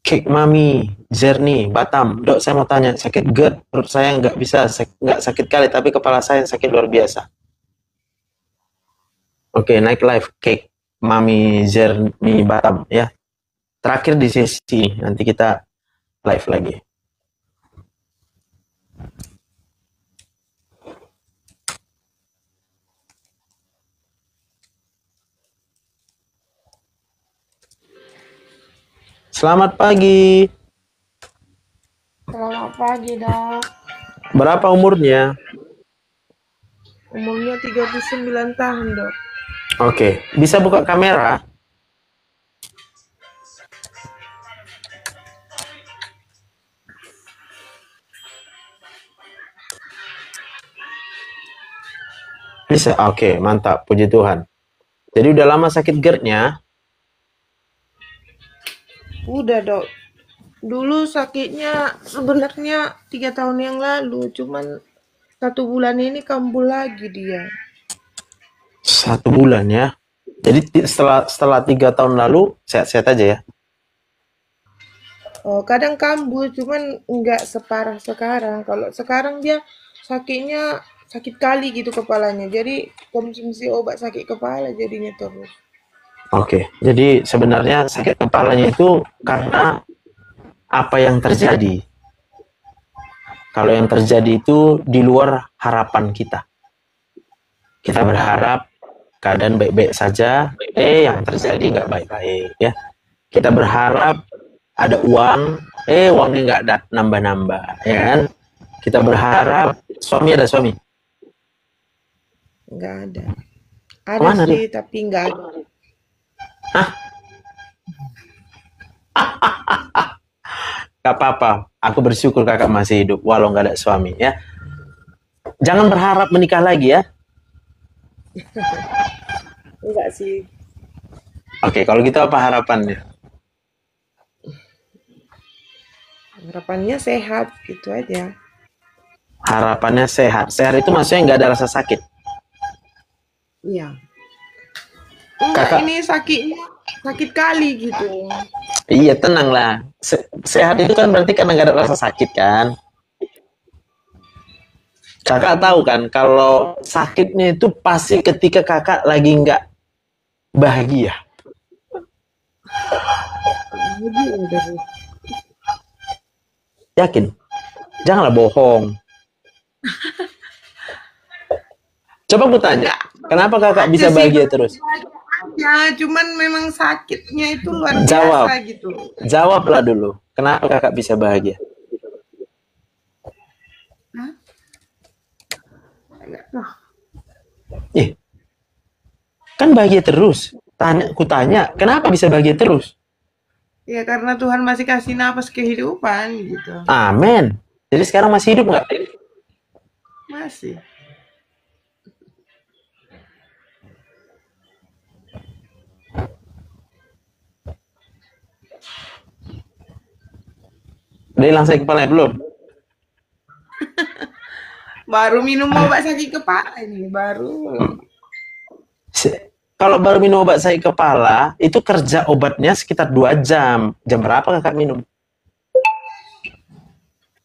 Cake Mami, Jernih, Batam. Dok, saya mau tanya, sakit GERD, perut saya nggak bisa, nggak sakit kali, tapi kepala saya sakit luar biasa. Oke, naik live, Cake Mami, Jernih, Batam, ya. Terakhir di sesi, nanti kita live lagi. Selamat pagi. Selamat pagi, Dok. Berapa umurnya? Umurnya 39 tahun, Dok. Oke, bisa buka kamera? Bisa, oke, mantap, puji Tuhan. Jadi udah lama sakit GERD-nya? Udah, Dok. Dulu sakitnya sebenarnya 3 tahun yang lalu, cuman 1 bulan ini kambuh lagi dia. 1 bulan ya. Jadi setelah 3 tahun lalu sehat-sehat aja ya? Oh, kadang kambuh, cuman nggak separah sekarang. Kalau sekarang dia sakitnya sakit kali gitu kepalanya. Jadi konsumsi obat sakit kepala jadinya terus. Oke, jadi sebenarnya sakit kepalanya itu karena apa yang terjadi. Kalau yang terjadi itu di luar harapan kita. Kita berharap keadaan baik-baik saja, yang terjadi nggak baik-baik ya. Kita berharap ada uang, uangnya nggak nambah-nambah, ya kan? Kita berharap ada suami. Nggak ada. Ada Kemana sih, dia? tapi nggak ada. Hah? Gak apa-apa, aku bersyukur kakak masih hidup walau nggak ada suami ya. Jangan berharap menikah lagi ya. Enggak sih. Oke, kalau gitu apa harapannya? Harapannya sehat gitu aja. Harapannya sehat. Sehat itu maksudnya nggak ada rasa sakit. Iya. Enggak, Kakak, ini sakitnya sakit kali gitu. iya tenang lah. Sehat itu kan berarti karena nggak ada rasa sakit kan. Kakak tahu kan kalau sakitnya itu pasti ketika kakak lagi nggak bahagia. Jadi udah Yakin? Janganlah bohong. Coba aku tanya, kenapa kakak bisa aja sih bahagia terus? ya, cuman memang sakitnya itu luar Jawab. biasa gitu. Jawablah dulu. Kenapa kakak bisa bahagia? Hah? Enggak tahu. Kan bahagia terus. Ku tanya, kenapa bisa bahagia terus? Ya karena Tuhan masih kasih napas kehidupan gitu. Amin. Jadi sekarang masih hidup nggak? Masih. Udah hilang sakit kepala belum? Baru minum obat sakit kepala ini, baru. Kalau baru minum obat sakit kepala, itu kerja obatnya sekitar 2 jam. Jam berapa kakak minum?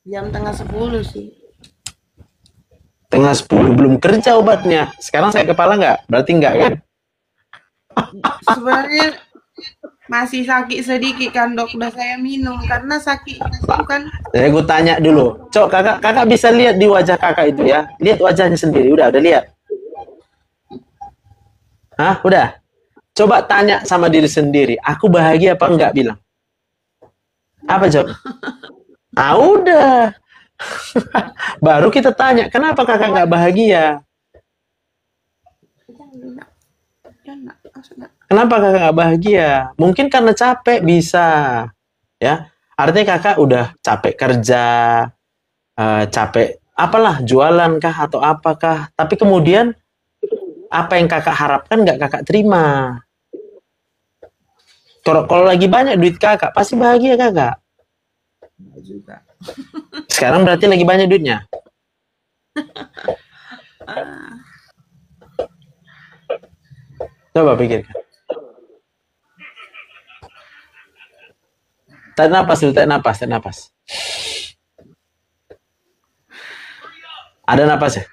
Jam tengah 10 sih. Tengah 10 belum kerja obatnya. Sekarang sakit kepala nggak? Berarti nggak kan? Sebenarnya masih sakit sedikit kan dok, udah saya minum karena sakit itu kan. Jadi gue tanya dulu, Cok, kakak bisa lihat di wajah kakak itu ya? Lihat wajahnya sendiri, udah lihat. Hah, udah? Coba tanya sama diri sendiri, aku bahagia apa enggak, bilang. Apa, Cok? Ah, udah. Baru kita tanya, kenapa kakak nggak bahagia? Kenapa kakak nggak bahagia? Mungkin karena capek, bisa. Ya, artinya kakak udah capek kerja, capek apalah, jualan kah atau apakah. Tapi kemudian apa yang kakak harapkan nggak kakak terima. Kalau lagi banyak duit kakak, pasti bahagia kakak. Juga. Sekarang berarti lagi banyak duitnya. Coba pikirkan. Tarik napas dulu, tarik napas. Ada napas ya?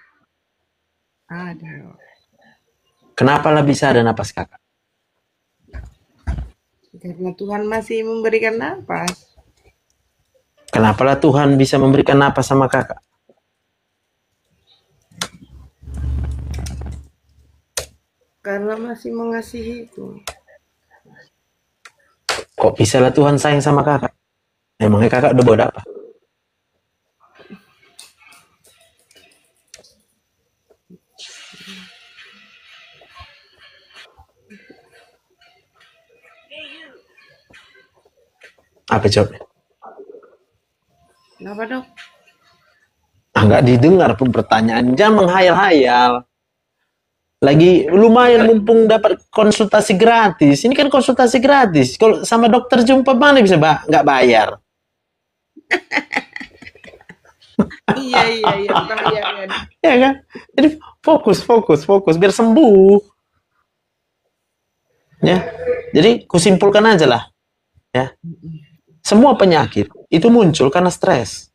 Ada. Kenapa lah bisa ada napas kakak? Karena Tuhan masih memberikan napas. Kenapa lah Tuhan bisa memberikan napas sama kakak? Karena masih mengasihi itu. Kok bisa lah Tuhan sayang sama kakak? Emangnya kakak udah buat apa? Apa jawabnya? Kenapa dok? Nggak didengar pun pertanyaan. Jangan menghayal-hayal. Lagi lumayan mumpung dapat konsultasi gratis. Ini kan konsultasi gratis. Kalau sama dokter jumpa mana bisa nggak bayar? Iya. Ya kan? Jadi fokus biar sembuh. Ya. Jadi kusimpulkan aja lah. Ya. Semua penyakit itu muncul karena stres.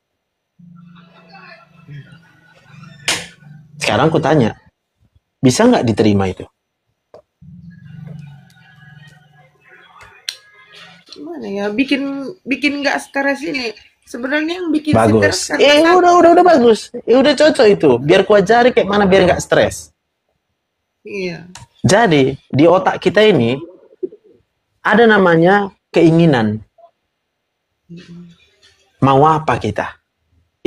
Sekarang aku tanya, bisa nggak diterima itu? Gimana ya? Bikin nggak stres ini. Sebenarnya yang bikin Bagus. stres karena Udah bagus. Udah cocok itu. Biar ku ajari kayak mana biar nggak stres. iya. Jadi di otak kita ini ada namanya keinginan. Mau apa kita?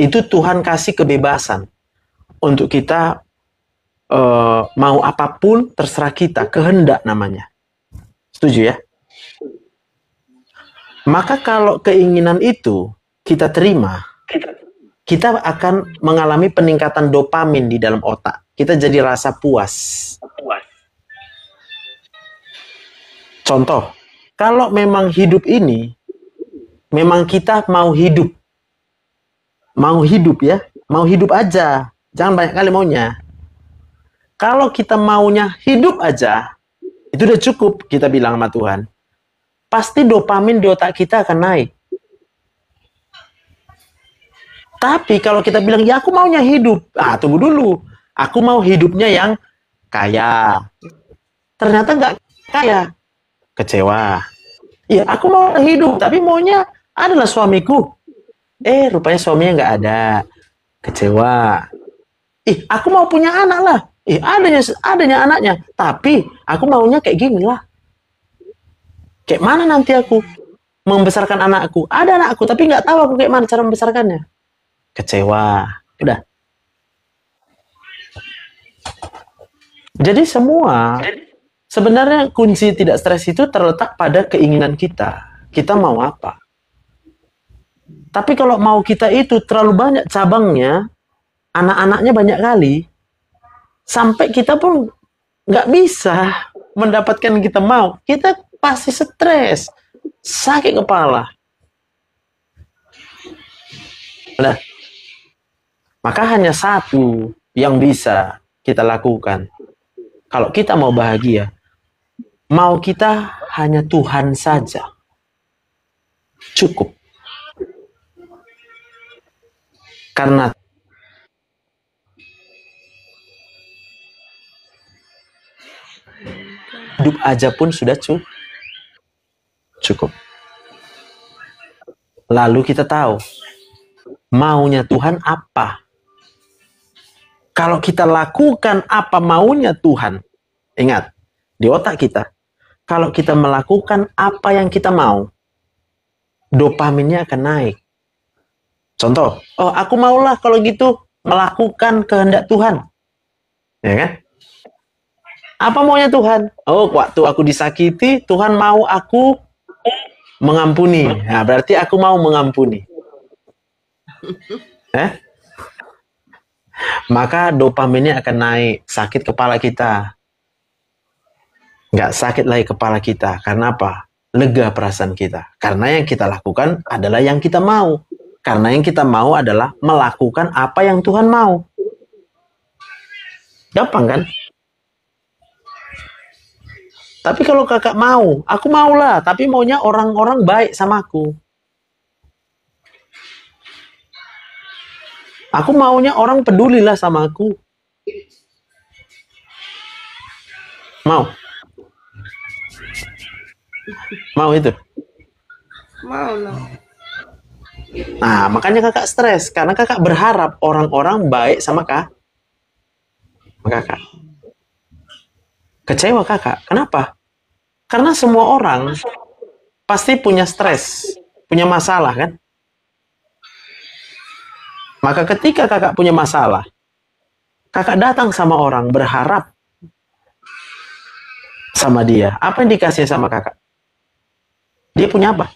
Itu Tuhan kasih kebebasan untuk kita mau apapun terserah kita, kehendak namanya. Setuju ya? Maka kalau keinginan itu kita terima, kita akan mengalami peningkatan dopamin di dalam otak. Kita jadi rasa puas. Contoh, kalau memang hidup ini, memang kita mau hidup ya, mau hidup aja, jangan banyak kali maunya. Kalau kita maunya hidup aja, itu udah cukup, kita bilang sama Tuhan. Pasti dopamin di otak kita akan naik. Tapi kalau kita bilang, ya aku maunya hidup, tunggu dulu, aku mau hidupnya yang kaya. Ternyata nggak kaya, kecewa. Ya aku mau hidup, tapi maunya adalah suamiku. Rupanya suaminya nggak ada, kecewa. Aku mau punya anak lah. Adanya anaknya, tapi aku maunya kayak gini lah. Kayak mana nanti aku membesarkan anakku? Ada anakku, tapi nggak tahu aku kayak mana cara membesarkannya. Kecewa. Udah. Jadi sebenarnya kunci tidak stres itu terletak pada keinginan kita. Kita mau apa? Tapi kalau mau kita itu terlalu banyak cabangnya, anak-anaknya banyak kali, sampai kita pun nggak bisa mendapatkan yang kita mau. Kita pasti stres, sakit kepala. Udah. Maka hanya satu yang bisa kita lakukan. Kalau kita mau bahagia, mau kita hanya Tuhan saja. Cukup. Karena hidup aja pun sudah cukup. Lalu kita tahu maunya Tuhan apa. Kalau kita lakukan apa maunya Tuhan, ingat, di otak kita, kalau kita melakukan apa yang kita mau, dopaminnya akan naik. Contoh, oh aku maulah kalau gitu melakukan kehendak Tuhan. Ya kan? Apa maunya Tuhan? Oh, waktu aku disakiti, Tuhan mau aku mengampuni. Nah, berarti aku mau mengampuni. Maka dopaminnya akan naik, sakit kepala kita. Nggak sakit lagi kepala kita. Karena apa? Lega perasaan kita. Karena yang kita lakukan adalah yang kita mau. Karena yang kita mau adalah melakukan apa yang Tuhan mau. Gampang kan? Tapi kalau kakak mau, aku maulah. Tapi maunya orang-orang baik sama aku. Aku maunya orang pedulilah sama aku. Mau? Mau itu? Mau lah. Nah, makanya kakak stres. Karena kakak berharap orang-orang baik sama kakak. Kecewa kakak. Kenapa? Karena semua orang pasti punya stres, punya masalah kan? Maka ketika kakak punya masalah, kakak datang sama orang berharap sama dia. Apa yang dikasih sama kakak? Dia punya apa?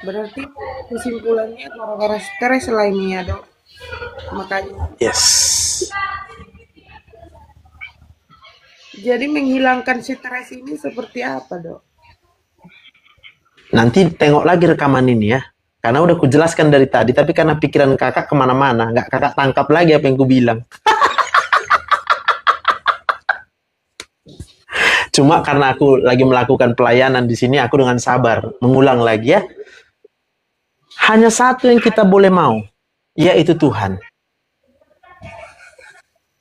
Berarti kesimpulannya gara-gara stres lah ini ya, Dok. Makanya. Yes. Jadi menghilangkan stres ini seperti apa, Dok? Nanti tengok lagi rekaman ini ya. Karena udah kujelaskan dari tadi, tapi karena pikiran kakak kemana-mana, nggak kakak tangkap lagi apa yang ku bilang. Cuma karena aku lagi melakukan pelayanan di sini, aku dengan sabar mengulang lagi ya. Hanya satu yang kita boleh mau, yaitu Tuhan.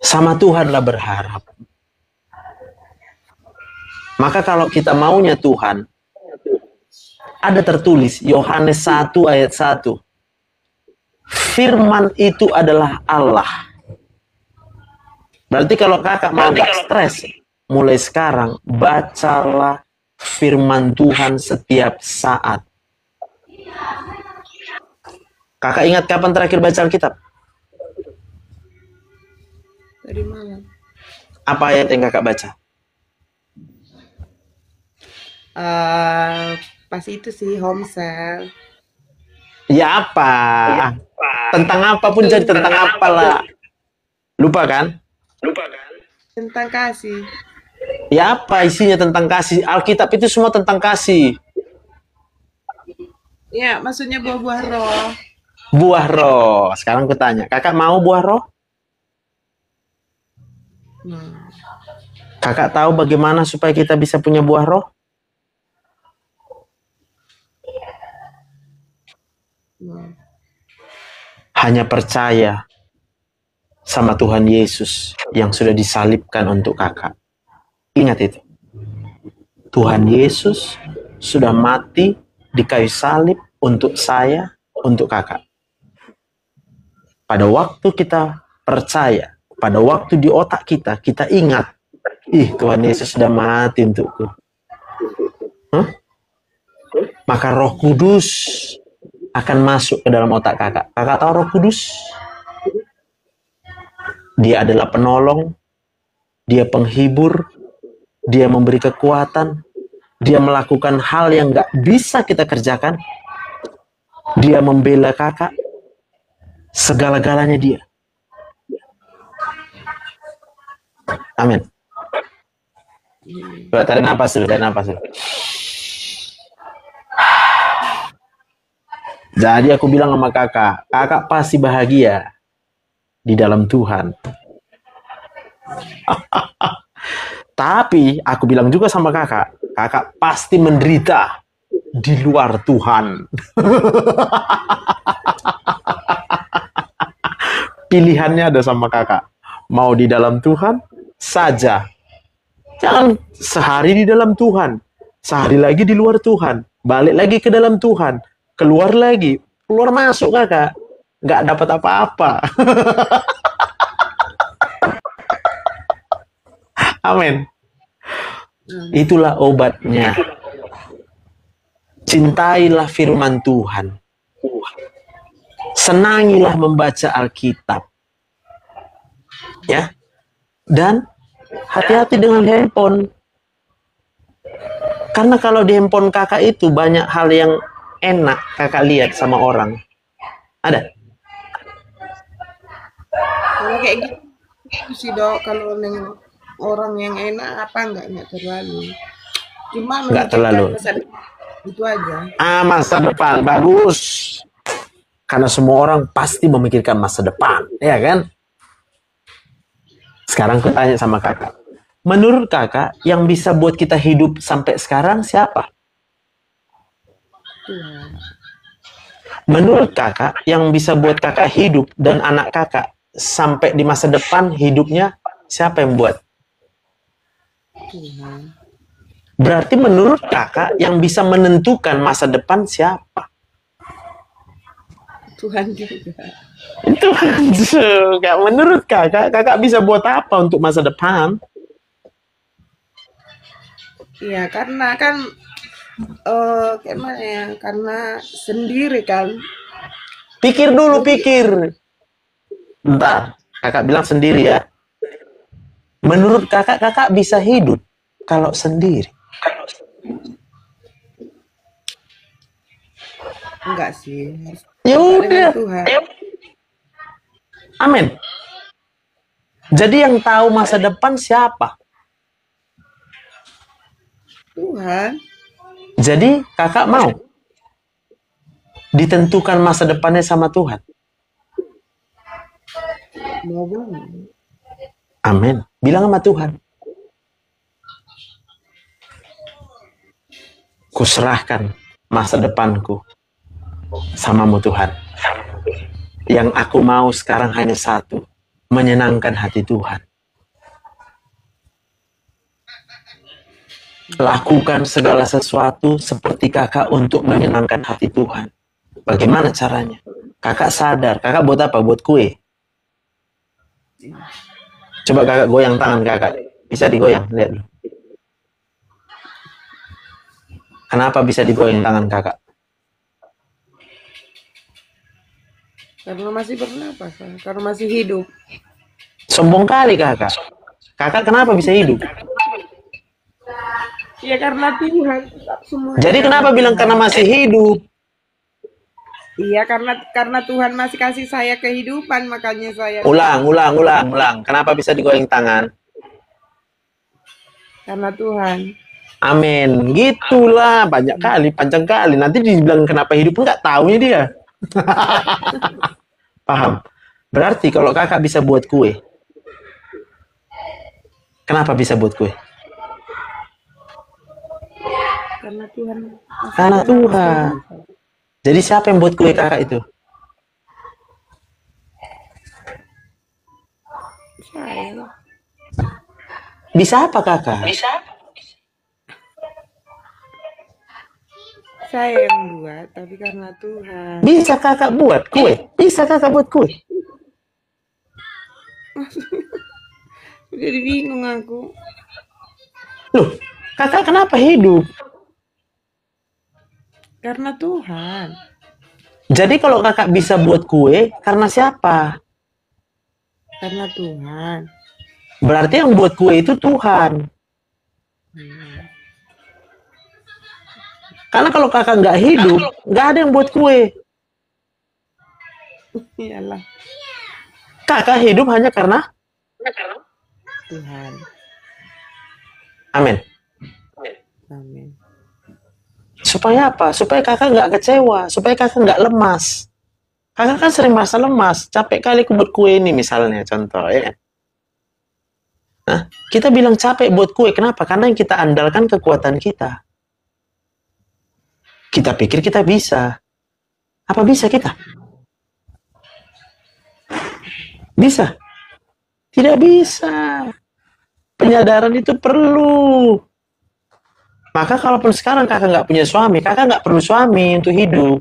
Sama Tuhanlah berharap. Maka kalau kita maunya Tuhan, ada tertulis Yohanes 1 ayat 1. Firman itu adalah Allah. Berarti kalau kakak mau gak stres, mulai sekarang bacalah firman Tuhan setiap saat. Kakak ingat kapan terakhir baca Alkitab? Tadi malam. Apa ayat yang kakak baca? Pas itu sih homesel. Ya apa? Tentang apapun jadi tentang apalah. Lupa kan? Tentang kasih. Ya apa isinya tentang kasih? Alkitab itu semua tentang kasih. Ya, maksudnya buah-buah roh. Buah roh. Sekarang aku tanya, kakak mau buah roh? Kakak tahu bagaimana supaya kita bisa punya buah roh? Hanya percaya sama Tuhan Yesus yang sudah disalibkan untuk kakak. Ingat itu. Tuhan Yesus sudah mati di kayu salib untuk saya, untuk kakak. Pada waktu kita percaya, pada waktu di otak kita, kita ingat, Tuhan Yesus sudah mati untukku. Maka Roh Kudus akan masuk ke dalam otak kakak. Kakak tahu Roh Kudus? Dia adalah penolong, dia penghibur, dia memberi kekuatan, dia melakukan hal yang gak bisa kita kerjakan, dia membela kakak, segala-galanya dia. Amin. Tarik nafas dulu, tarik nafas dulu. Jadi aku bilang sama kakak, kakak pasti bahagia di dalam Tuhan. Tapi aku bilang juga sama kakak, kakak pasti menderita di luar Tuhan. Pilihannya ada sama kakak. Mau di dalam Tuhan saja. Jangan sehari di dalam Tuhan, sehari lagi di luar Tuhan, balik lagi ke dalam Tuhan, keluar lagi, keluar masuk kakak. Nggak dapat apa-apa. Amin. Itulah obatnya. Cintailah firman Tuhan. Senangilah membaca Alkitab. Ya. Dan hati-hati dengan handphone. Karena kalau di handphone kakak itu banyak hal yang enak kakak lihat sama orang. Ada? Kalau kayak gitu sih dok, kalau orang yang enak apa enggak terlalu. Cuma Nggak terlalu. masa depan, itu aja. Masa depan bagus. Karena semua orang pasti memikirkan masa depan, ya kan? Sekarang aku tanya sama kakak. Menurut kakak, yang bisa buat kita hidup sampai sekarang siapa? Tuhan. Menurut kakak, yang bisa buat kakak hidup dan anak kakak sampai di masa depan hidupnya siapa yang buat? Tuhan. Berarti menurut kakak yang bisa menentukan masa depan siapa? Tuhan juga. Tuhan juga. Menurut kakak, kakak bisa buat apa untuk masa depan? Iya, karena kan kayak mana ya? Karena sendiri kan. Pikir dulu, pikir. Bentar, kakak bilang sendiri ya. Menurut kakak, kakak bisa hidup kalau sendiri? Enggak sih. Ya Dengan udah. Tuhan. Amin. Jadi yang tahu masa depan siapa? Tuhan. Jadi kakak mau ditentukan masa depannya sama Tuhan? Mau banget. Amin. Bilang sama Tuhan. Kuserahkan masa depanku samamu Tuhan. Yang aku mau sekarang hanya satu, menyenangkan hati Tuhan. Lakukan segala sesuatu seperti kakak untuk menyenangkan hati Tuhan. Bagaimana caranya? Kakak sadar, kakak buat apa? Buat kue. Coba kakak goyang tangan kakak. Bisa digoyang, lihat dulu. Kenapa bisa digoyang tangan kakak? Karena masih bernapas, karena masih hidup. Sombong kali kakak. Kakak kenapa bisa hidup? Ya karena Tuhan semua. Jadi kenapa bilang karena masih hidup? Iya karena Tuhan masih kasih saya kehidupan, makanya saya. Ulang. Kenapa bisa digoyang tangan? Karena Tuhan. Amin. Gitulah, banyak kali, panjang kali. Nanti dibilang kenapa hidup nggak tahunya dia. Paham? Berarti kalau kakak bisa buat kue, kenapa bisa buat kue? Karena Tuhan. Karena Tuhan. Jadi siapa yang buat kue kakak itu? Saya. Bisa apa kakak? Saya yang buat, tapi karena Tuhan. Bisa kakak buat kue? Bisa kakak buat kue? Jadi bingung aku. Loh, kakak kenapa hidup? Karena Tuhan. Jadi kalau kakak bisa buat kue, karena siapa? Karena Tuhan. Berarti yang buat kue itu Tuhan. Karena kalau kakak nggak hidup, nggak ada yang buat kue. Iyalah. Kakak hidup hanya karena Tuhan. Amin. Amin. Supaya apa? Supaya kakak nggak kecewa, supaya kakak nggak lemas. Kakak kan sering merasa lemas, capek kali aku buat kue ini misalnya, contoh ya. Nah, kita bilang capek buat kue, kenapa? Karena yang kita andalkan kekuatan kita. Kita pikir kita bisa. Apa bisa kita? Bisa? Tidak bisa. Penyadaran itu perlu. Maka kalaupun sekarang kakak nggak punya suami, kakak nggak perlu suami untuk hidup.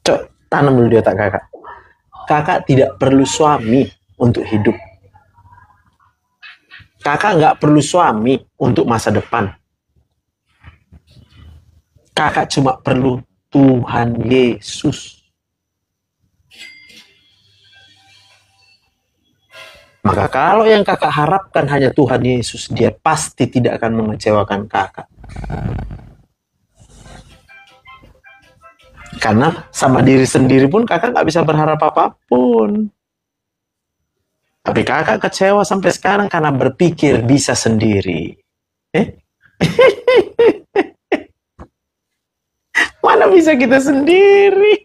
Cok, tanam dulu di otak kakak. Kakak tidak perlu suami untuk hidup. Kakak nggak perlu suami untuk masa depan. Kakak cuma perlu Tuhan Yesus. Maka kalau yang kakak harapkan hanya Tuhan Yesus, dia pasti tidak akan mengecewakan kakak. Karena sama diri sendiri pun kakak nggak bisa berharap apapun. Tapi kakak kecewa sampai sekarang karena berpikir bisa sendiri. Mana bisa kita sendiri?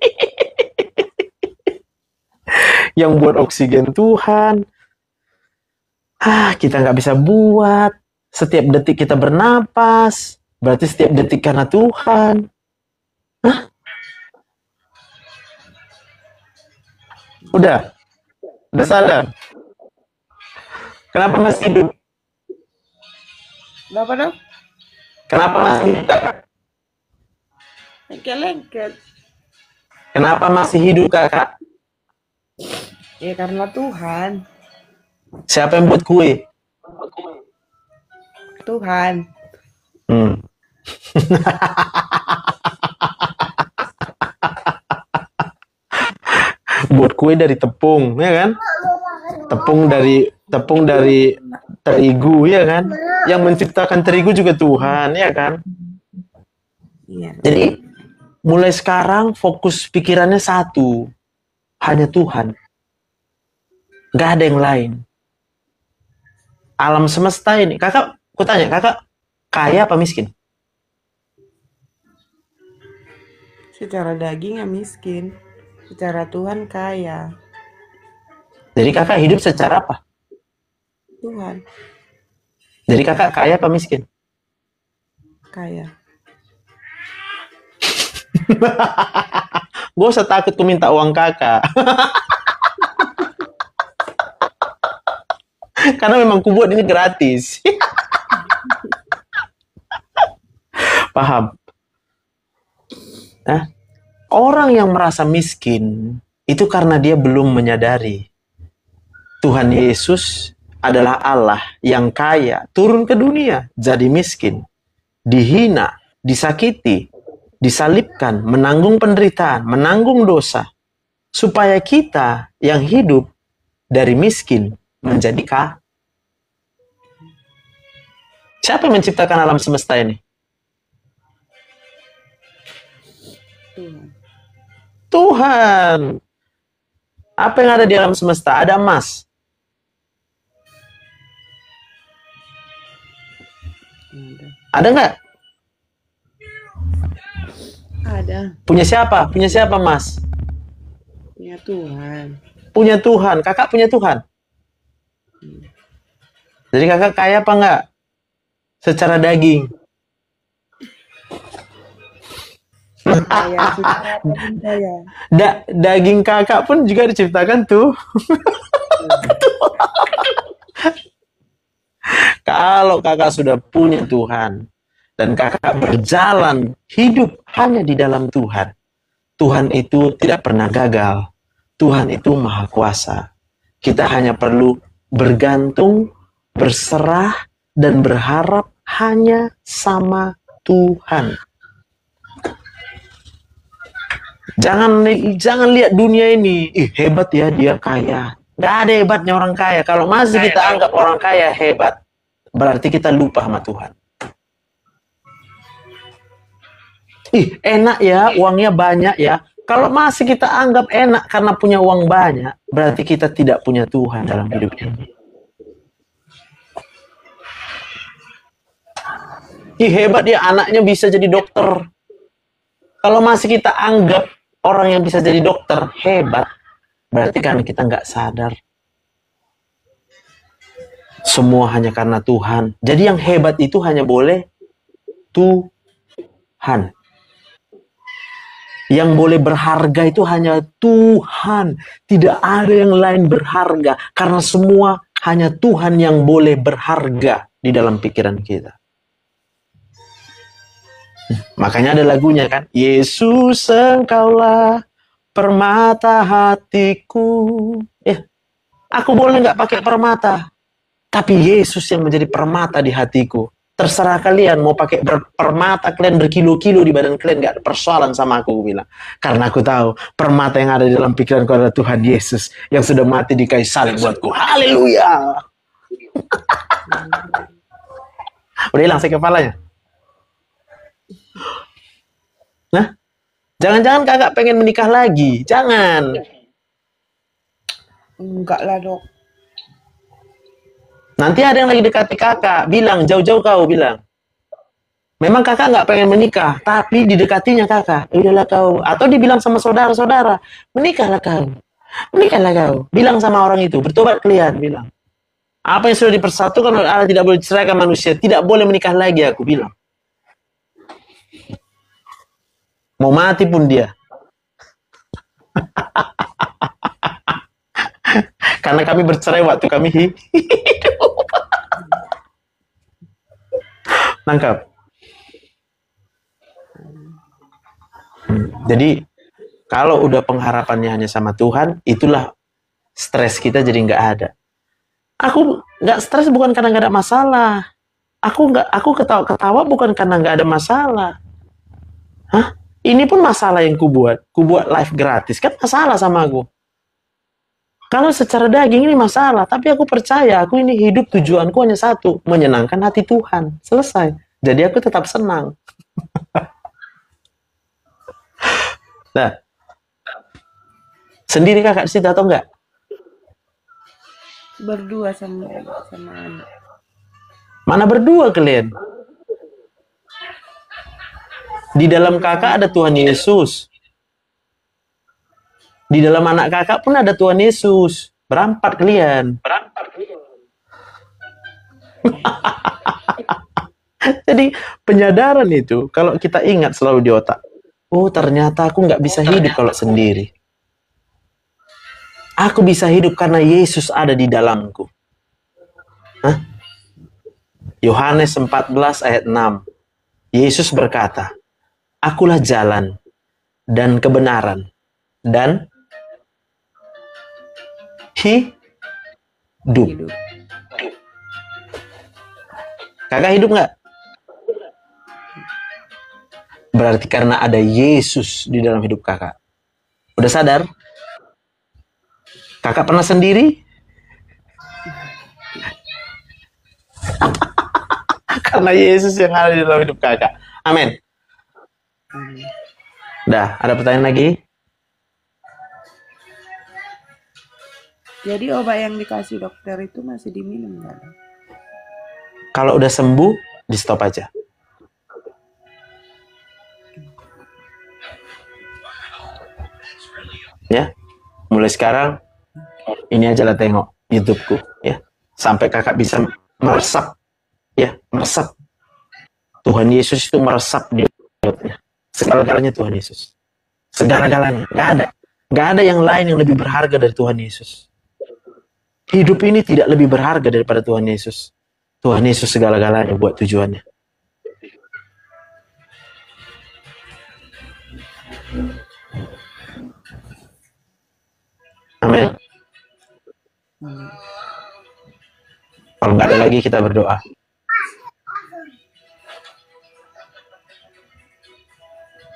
Yang buat oksigen Tuhan. Kita nggak bisa buat. Setiap detik kita bernapas. Berarti setiap detik karena Tuhan. Udah sadar. Kenapa masih hidup? Kenapa dong? Kenapa masih hidup? Lengket-lengket. Kenapa masih hidup kakak? Ya karena Tuhan. Siapa yang buat kue? Tuhan. Buat kue dari tepung, ya kan? Tepung dari terigu, ya kan? Yang menciptakan terigu juga Tuhan, ya kan? Iya. Jadi mulai sekarang fokus pikirannya satu, hanya Tuhan. Gak ada yang lain. Alam semesta ini, kakak, aku tanya, kakak kaya apa miskin? Secara daging ya miskin. Secara Tuhan kaya. Jadi kakak hidup secara apa? Tuhan Jadi kakak kaya apa miskin? kaya. Gue usah takut ku minta uang kakak. Karena memang ku buat ini gratis. Paham? Orang yang merasa miskin itu karena dia belum menyadari Tuhan Yesus adalah Allah yang kaya, turun ke dunia, jadi miskin, dihina, disakiti, disalibkan, menanggung penderitaan, menanggung dosa, supaya kita yang hidup dari miskin menjadi kaya. Siapa yang menciptakan alam semesta ini? Tuhan. Apa yang ada di alam semesta? Ada emas. Ada nggak? Ada. Punya siapa? Punya siapa, Mas? Punya Tuhan. Punya Tuhan. Kakak punya Tuhan. Jadi kakak kaya apa nggak? Secara daging. Daging kakak pun juga diciptakan tuh. Kalau kakak sudah punya Tuhan dan kakak berjalan hidup hanya di dalam Tuhan, Tuhan itu tidak pernah gagal. Tuhan itu maha kuasa. Kita hanya perlu bergantung, berserah, dan berharap hanya sama Tuhan. Jangan lihat dunia ini. Hebat ya, dia kaya. Gak ada hebatnya orang kaya. Kalau masih kita anggap orang kaya hebat, berarti kita lupa sama Tuhan. Enak ya, uangnya banyak ya. Kalau masih kita anggap enak karena punya uang banyak, berarti kita tidak punya Tuhan dalam hidup ini. Ih, hebat dia, anaknya bisa jadi dokter. Kalau masih kita anggap orang yang bisa jadi dokter hebat, berarti kan kita nggak sadar. Semua hanya karena Tuhan. Jadi yang hebat itu hanya boleh Tuhan. Yang boleh berharga itu hanya Tuhan. Tidak ada yang lain berharga. Karena semua hanya Tuhan yang boleh berharga di dalam pikiran kita. Makanya ada lagunya kan. Yesus engkaulah permata hatiku. Aku boleh nggak pakai permata. Tapi Yesus yang menjadi permata di hatiku. Terserah kalian mau pakai permata kalian berkilo-kilo di badan kalian, gak ada persoalan sama aku bilang. Karena aku tahu permata yang ada di dalam pikiranku adalah Tuhan Yesus yang sudah mati di kayu salib buatku. Haleluya. Udah hilang sakit kepalanya. Nah, jangan-jangan kakak pengen menikah lagi. Jangan. Enggak lah, Dok. Nanti ada yang lagi dekati kakak, bilang jauh-jauh kau bilang. Memang kakak nggak pengen menikah, tapi didekatinya kakak. Udahlah kau. Atau dibilang sama saudara-saudara, menikahlah kau. Menikahlah kau. Bilang sama orang itu, bertobat kalian, bilang. Apa yang sudah dipersatukan oleh Allah tidak boleh diceraikan manusia. Tidak boleh menikah lagi, aku bilang. Mau mati pun dia. Karena kami bercerai waktu kami hidup. Nangkap. Jadi kalau udah pengharapannya hanya sama Tuhan, itulah stres kita jadi nggak ada. Aku nggak stres bukan karena nggak ada masalah. Aku ketawa bukan karena nggak ada masalah. Hah? Ini pun masalah yang kubuat live gratis kan masalah sama aku. Kalau secara daging ini masalah, tapi aku percaya aku ini hidup tujuanku hanya satu, menyenangkan hati Tuhan. Selesai. Jadi aku tetap senang. Nah, sendiri kakak di situ atau enggak? Berdua sama anak. Mana berdua kalian? Di dalam kakak ada Tuhan Yesus. Di dalam anak kakak pun ada Tuhan Yesus. Berempat kalian. Jadi penyadaran itu, kalau kita ingat selalu di otak. Oh ternyata aku nggak bisa hidup kalau sendiri. Aku bisa hidup karena Yesus ada di dalamku. Hah? Yohanes 14 ayat 6. Yesus berkata, Akulah jalan dan kebenaran dan hidup. Kakak hidup nggak? Berarti karena ada Yesus di dalam hidup kakak. Udah sadar? Kakak pernah sendiri? Karena Yesus yang ada di dalam hidup kakak. Amin. Dah, ada pertanyaan lagi? Jadi obat yang dikasih dokter itu masih diminum nggak? Kalau udah sembuh, di stop aja. Ya, mulai sekarang ini aja lah tengok YouTubeku, ya, sampai kakak bisa meresap, ya, meresap. Tuhan Yesus itu meresap di mulutnya. Segala-galanya Tuhan Yesus. Segala-galanya, nggak ada yang lain yang lebih berharga dari Tuhan Yesus. Hidup ini tidak lebih berharga daripada Tuhan Yesus. Tuhan Yesus segala-galanya buat tujuannya. Amin. Kalau nggak ada lagi kita berdoa.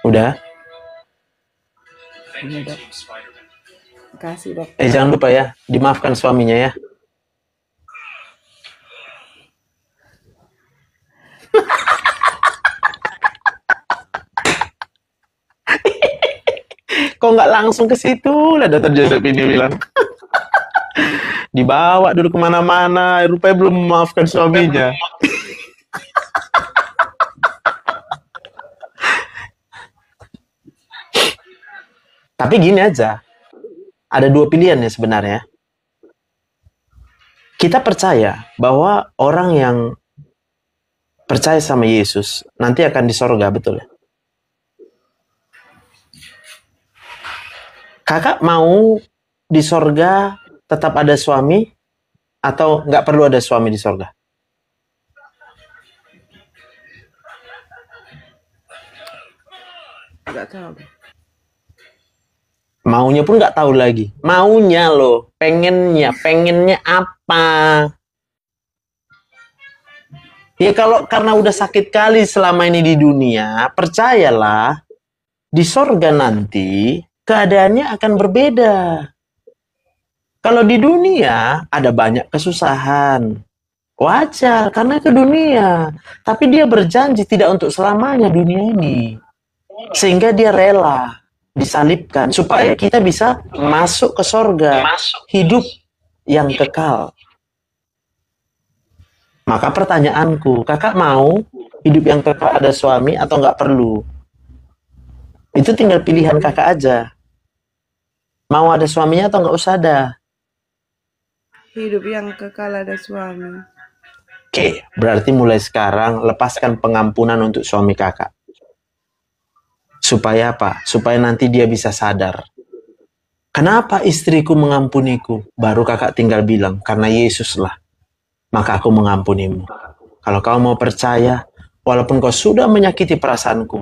Udah? Ini dok. Kasih dok. Jangan lupa ya, dimaafkan suaminya ya. Kok nggak langsung ke situ lah Dr. Joseph ini bilang. Dibawa dulu kemana-mana, rupanya belum memaafkan suaminya. Tapi gini aja, ada dua pilihan ya sebenarnya. Kita percaya bahwa orang yang percaya sama Yesus nanti akan di sorga, betul ya? Kakak mau di sorga tetap ada suami atau nggak perlu ada suami di sorga? Nggak tahu. Maunya pun nggak tahu lagi. Maunya loh, pengennya apa? Ya kalau karena udah sakit kali selama ini di dunia, percayalah di sorga nanti keadaannya akan berbeda. Kalau di dunia ada banyak kesusahan, wajar karena itu dunia. Tapi dia berjanji tidak untuk selamanya dunia ini, sehingga dia rela disalibkan supaya kita bisa masuk ke sorga, hidup yang kekal. Maka pertanyaanku, kakak mau hidup yang kekal ada suami atau nggak perlu? Itu tinggal pilihan kakak aja. Mau ada suaminya atau nggak usah ada? Hidup yang kekal ada suami. Oke, berarti mulai sekarang lepaskan pengampunan untuk suami kakak. Supaya apa? Supaya nanti dia bisa sadar. Kenapa istriku mengampuniku? Baru kakak tinggal bilang, karena Yesus lah. Maka aku mengampunimu. Kalau kau mau percaya, walaupun kau sudah menyakiti perasaanku,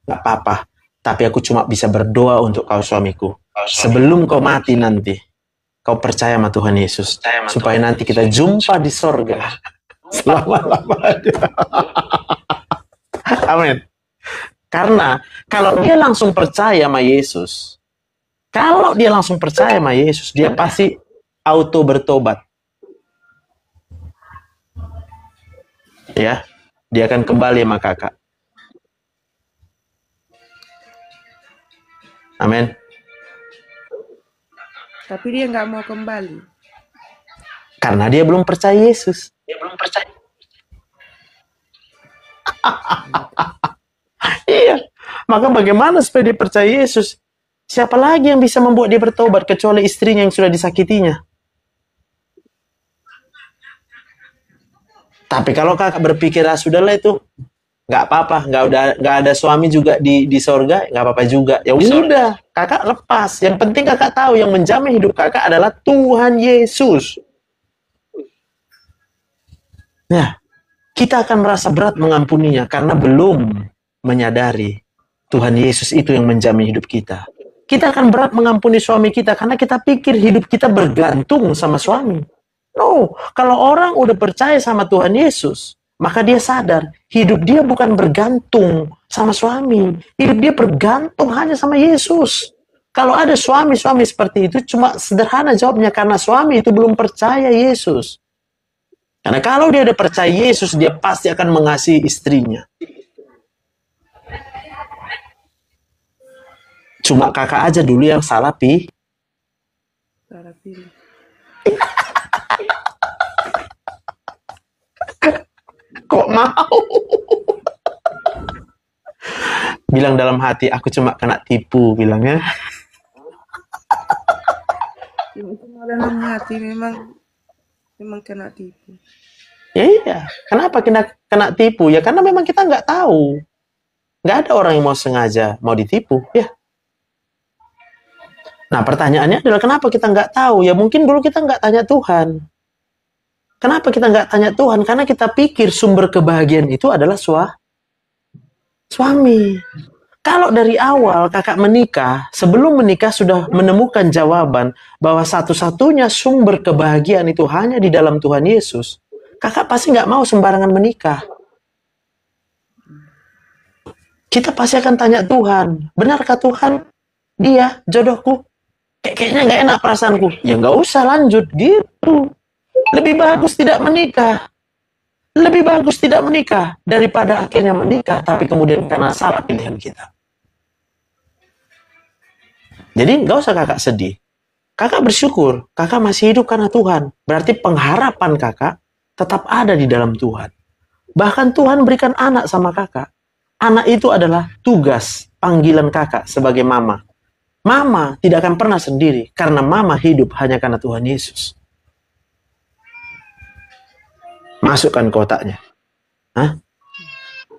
gak apa-apa. Tapi aku cuma bisa berdoa untuk kau suamiku. Sebelum kau mati nanti, kau percaya sama Tuhan Yesus. Supaya nanti kita jumpa di sorga. Selama-lamanya. Amin. Karena kalau dia langsung percaya sama Yesus, dia pasti auto bertobat. Ya, dia akan kembali sama kakak. Amin. Tapi dia nggak mau kembali. Karena dia belum percaya Yesus. Iya. Maka bagaimana supaya dia percaya Yesus? Siapa lagi yang bisa membuat dia bertobat kecuali istrinya yang sudah disakitinya? Tapi kalau kakak berpikir, sudahlah itu nggak apa-apa, nggak ada suami juga di sorga, nggak apa-apa juga. Ya udah, kakak lepas. Yang penting kakak tahu yang menjamin hidup kakak adalah Tuhan Yesus. Nah, kita akan merasa berat mengampuninya karena belum menyadari Tuhan Yesus itu yang menjamin hidup kita. Kita akan berat mengampuni suami kita karena kita pikir hidup kita bergantung sama suami. No, kalau orang udah percaya sama Tuhan Yesus, maka dia sadar hidup dia bukan bergantung sama suami. Hidup dia bergantung hanya sama Yesus. Kalau ada suami-suami seperti itu, cuma sederhana jawabnya karena suami itu belum percaya Yesus. Karena kalau dia udah percaya Yesus, dia pasti akan mengasihi istrinya. Cuma kakak aja dulu yang salah pilih. Kok mau? Bilang dalam hati, aku cuma kena tipu, bilangnya. Cuma dalam hati memang kena tipu. Ya iya, kenapa kena tipu? Ya karena memang kita nggak tahu. Nggak ada orang yang mau sengaja mau ditipu, ya. Nah pertanyaannya adalah kenapa kita nggak tahu? Ya mungkin dulu kita nggak tanya Tuhan. Kenapa kita nggak tanya Tuhan? Karena kita pikir sumber kebahagiaan itu adalah suami. Kalau dari awal kakak menikah, sebelum menikah sudah menemukan jawaban bahwa satu-satunya sumber kebahagiaan itu hanya di dalam Tuhan Yesus, kakak pasti nggak mau sembarangan menikah. Kita pasti akan tanya Tuhan, benarkah Tuhan dia jodohku? Kayaknya nggak enak perasaanku. Ya nggak usah lanjut gitu. Lebih bagus tidak menikah. Lebih bagus tidak menikah daripada akhirnya menikah tapi kemudian karena salah pilihan kita. Jadi nggak usah kakak sedih. Kakak bersyukur, kakak masih hidup karena Tuhan. Berarti pengharapan kakak tetap ada di dalam Tuhan. Bahkan Tuhan berikan anak sama kakak. Anak itu adalah tugas, panggilan kakak sebagai mama. Mama tidak akan pernah sendiri, karena mama hidup hanya karena Tuhan Yesus. Masukkan ke otaknya. Hah?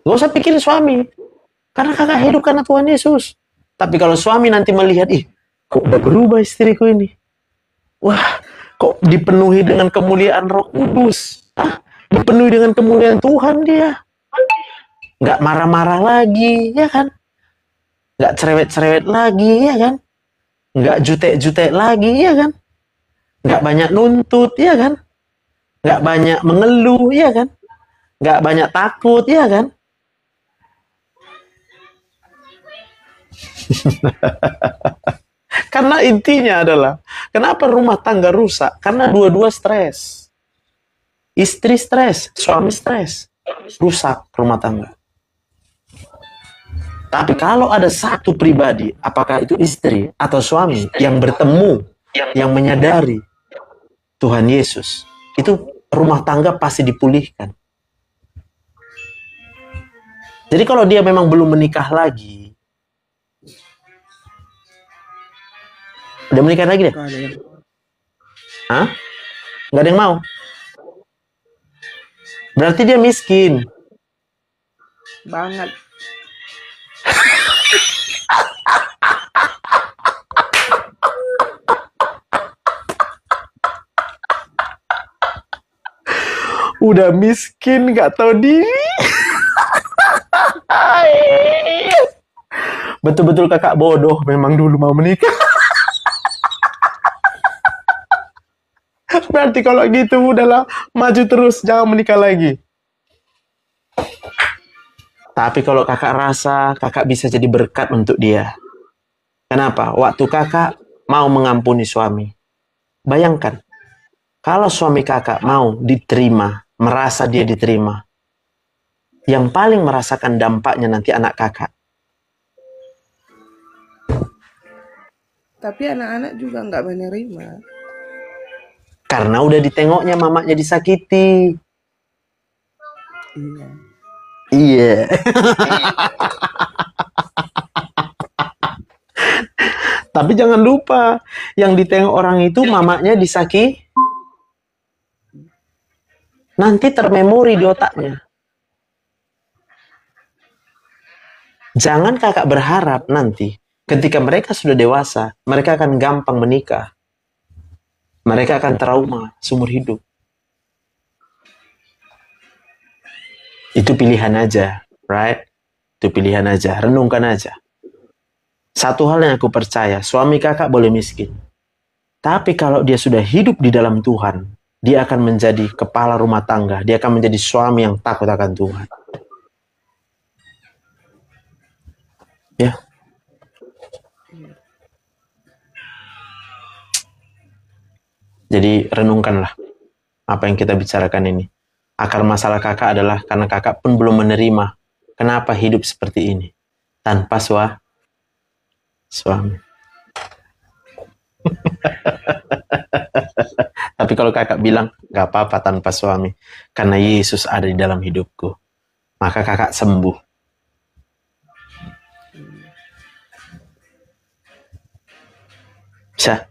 Gak usah pikirin suami, karena kakak hidup karena Tuhan Yesus. Tapi kalau suami nanti melihat, ih, kok udah berubah istriku ini? Wah, kok dipenuhi dengan kemuliaan Roh Kudus? Hah? Dipenuhi dengan kemuliaan Tuhan dia. Nggak marah-marah lagi, ya kan? Nggak cerewet-cerewet lagi, ya kan? Nggak jutek-jutek lagi, ya kan? Nggak banyak nuntut, ya kan? Nggak banyak mengeluh, ya kan? Nggak banyak takut, ya kan? Karena intinya adalah, kenapa rumah tangga rusak? Karena dua-dua stres. Istri stres, suami stres. Rusak rumah tangga. Tapi kalau ada satu pribadi, apakah itu istri atau suami, yang bertemu, yang menyadari Tuhan Yesus, itu rumah tangga pasti dipulihkan. Jadi kalau dia memang belum menikah lagi, udah menikah lagi deh? Hah? Nggak ada yang mau? Berarti dia miskin. Banget. Udah miskin, nggak tahu diri. Betul-betul kakak bodoh memang dulu mau menikah. Berarti kalau gitu udahlah, maju terus, jangan menikah lagi. Tapi kalau kakak rasa kakak bisa jadi berkat untuk dia. Kenapa? Waktu kakak mau mengampuni suami, bayangkan kalau suami kakak mau diterima, merasa dia diterima, yang paling merasakan dampaknya nanti anak kakak. Tapi anak-anak juga nggak menerima. Karena udah ditengoknya mamanya disakiti. Iya. Iya. Tapi jangan lupa, yang ditengok orang itu mamanya disakiti. Nanti termemori di otaknya. Jangan kakak berharap nanti ketika mereka sudah dewasa, mereka akan gampang menikah. Mereka akan trauma seumur hidup. Itu pilihan aja, right? Itu pilihan aja, renungkan aja. Satu hal yang aku percaya, suami kakak boleh miskin. Tapi kalau dia sudah hidup di dalam Tuhan, dia akan menjadi kepala rumah tangga. Dia akan menjadi suami yang takut akan Tuhan. Ya. Jadi renungkanlah apa yang kita bicarakan ini. Akar masalah kakak adalah karena kakak pun belum menerima kenapa hidup seperti ini tanpa suami. Tapi kalau kakak bilang gak apa-apa tanpa suami karena Yesus ada di dalam hidupku, maka kakak sembuh. Bisa?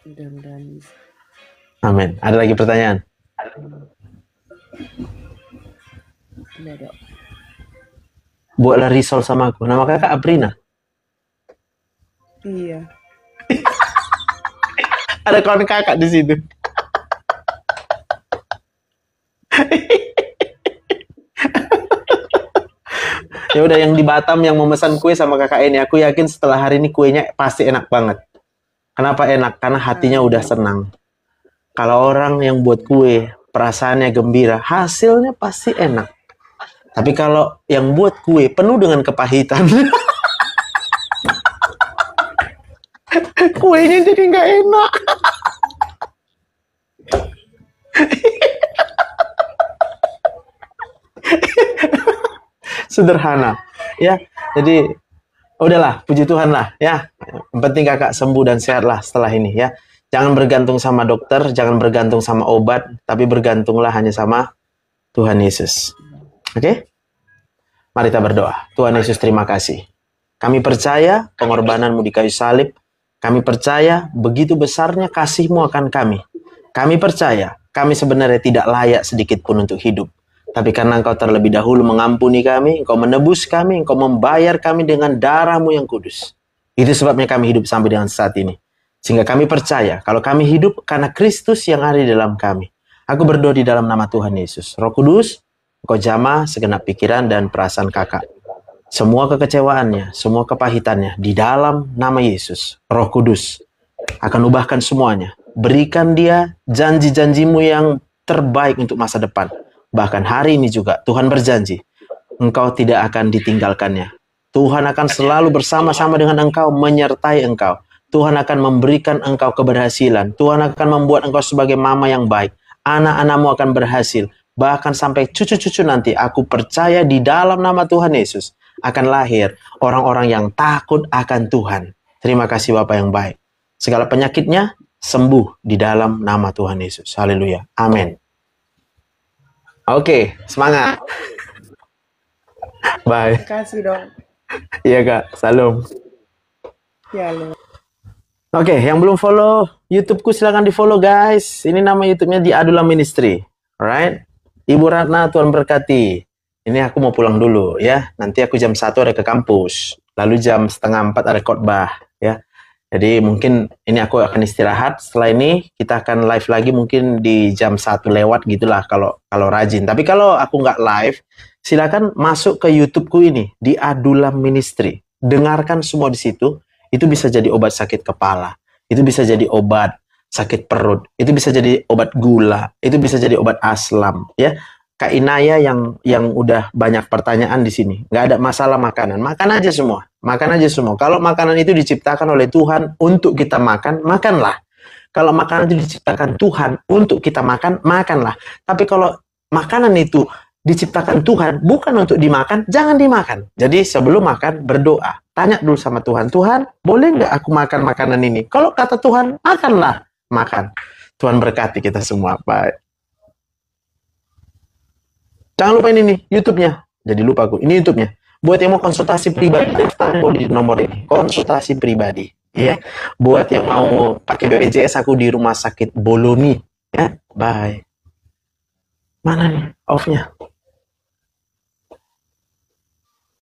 Mudah-mudahan bisa. Amin. Ada lagi pertanyaan? Iya, Dok. Buatlah risol sama aku. Nama kakak Aprina. Iya. Ada kawan kakak di situ. Ya udah, yang di Batam yang memesan kue sama kakak ini, aku yakin setelah hari ini kuenya pasti enak banget. Kenapa enak? Karena hatinya udah senang. Kalau orang yang buat kue, perasaannya gembira, hasilnya pasti enak. Tapi kalau yang buat kue penuh dengan kepahitan, kuenya jadi nggak enak. Sederhana, ya. Jadi udahlah, puji Tuhan lah, ya. Yang penting kakak sembuh dan sehat lah setelah ini, ya. Jangan bergantung sama dokter, jangan bergantung sama obat, tapi bergantunglah hanya sama Tuhan Yesus. Oke? Mari kita berdoa. Tuhan Yesus, terima kasih. Kami percaya pengorbananmu di kayu salib. Kami percaya begitu besarnya kasihmu akan kami. Kami percaya kami sebenarnya tidak layak sedikit pun untuk hidup. Tapi karena Engkau terlebih dahulu mengampuni kami, Engkau menebus kami, Engkau membayar kami dengan darah-Mu yang kudus. Itu sebabnya kami hidup sampai dengan saat ini. Sehingga kami percaya kalau kami hidup karena Kristus yang ada di dalam kami. Aku berdoa di dalam nama Tuhan Yesus. Roh Kudus, Engkau jamah segenap pikiran dan perasaan kakak. Semua kekecewaannya, semua kepahitannya, di dalam nama Yesus, Roh Kudus akan ubahkan semuanya. Berikan dia janji-janjimu yang terbaik untuk masa depan. Bahkan hari ini juga Tuhan berjanji, engkau tidak akan ditinggalkannya. Tuhan akan selalu bersama-sama dengan engkau, menyertai engkau. Tuhan akan memberikan engkau keberhasilan. Tuhan akan membuat engkau sebagai mama yang baik. Anak-anakmu akan berhasil. Bahkan sampai cucu-cucu nanti, aku percaya di dalam nama Tuhan Yesus akan lahir orang-orang yang takut akan Tuhan. Terima kasih Bapa yang baik. Segala penyakitnya sembuh di dalam nama Tuhan Yesus. Haleluya. Amin. Oke, semangat. Bye. Kasih dong. Iya Kak, salam. Ya lo. Oke, yang belum follow YouTube-ku silahkan di follow guys. Ini nama YouTube-nya di Adula Ministry. Alright. Ibu Ratna, Tuhan berkati. Ini aku mau pulang dulu ya. Nanti aku jam 1 ada ke kampus. Lalu jam 3:30 ada khotbah ya. Jadi mungkin ini aku akan istirahat. Setelah ini kita akan live lagi mungkin di jam 1 lewat gitulah kalau rajin. Tapi kalau aku nggak live, silakan masuk ke YouTube-ku ini di Adula Ministry. Dengarkan semua di situ. Itu bisa jadi obat sakit kepala. Itu bisa jadi obat sakit perut. Itu bisa jadi obat gula. Itu bisa jadi obat aslam ya. Kak Inaya yang udah banyak pertanyaan di sini. Nggak ada masalah makanan. Makan aja semua. Makan aja semua. Kalau makanan itu diciptakan oleh Tuhan untuk kita makan, makanlah. Kalau makanan itu diciptakan Tuhan untuk kita makan, makanlah. Tapi kalau makanan itu diciptakan Tuhan bukan untuk dimakan, jangan dimakan. Jadi sebelum makan, berdoa. Tanya dulu sama Tuhan. Tuhan, boleh nggak aku makan makanan ini? Kalau kata Tuhan, makanlah. Makan. Tuhan berkati kita semua. Bye. Jangan lupa ini nih, YouTube-nya. Jadi lupa aku, ini YouTube-nya. Buat yang mau konsultasi pribadi, daftar di nomor ini. Konsultasi pribadi. Ya. Buat yang mau pakai BPJS, aku di Rumah Sakit Boloni. Ya, bye. Mana nih off-nya?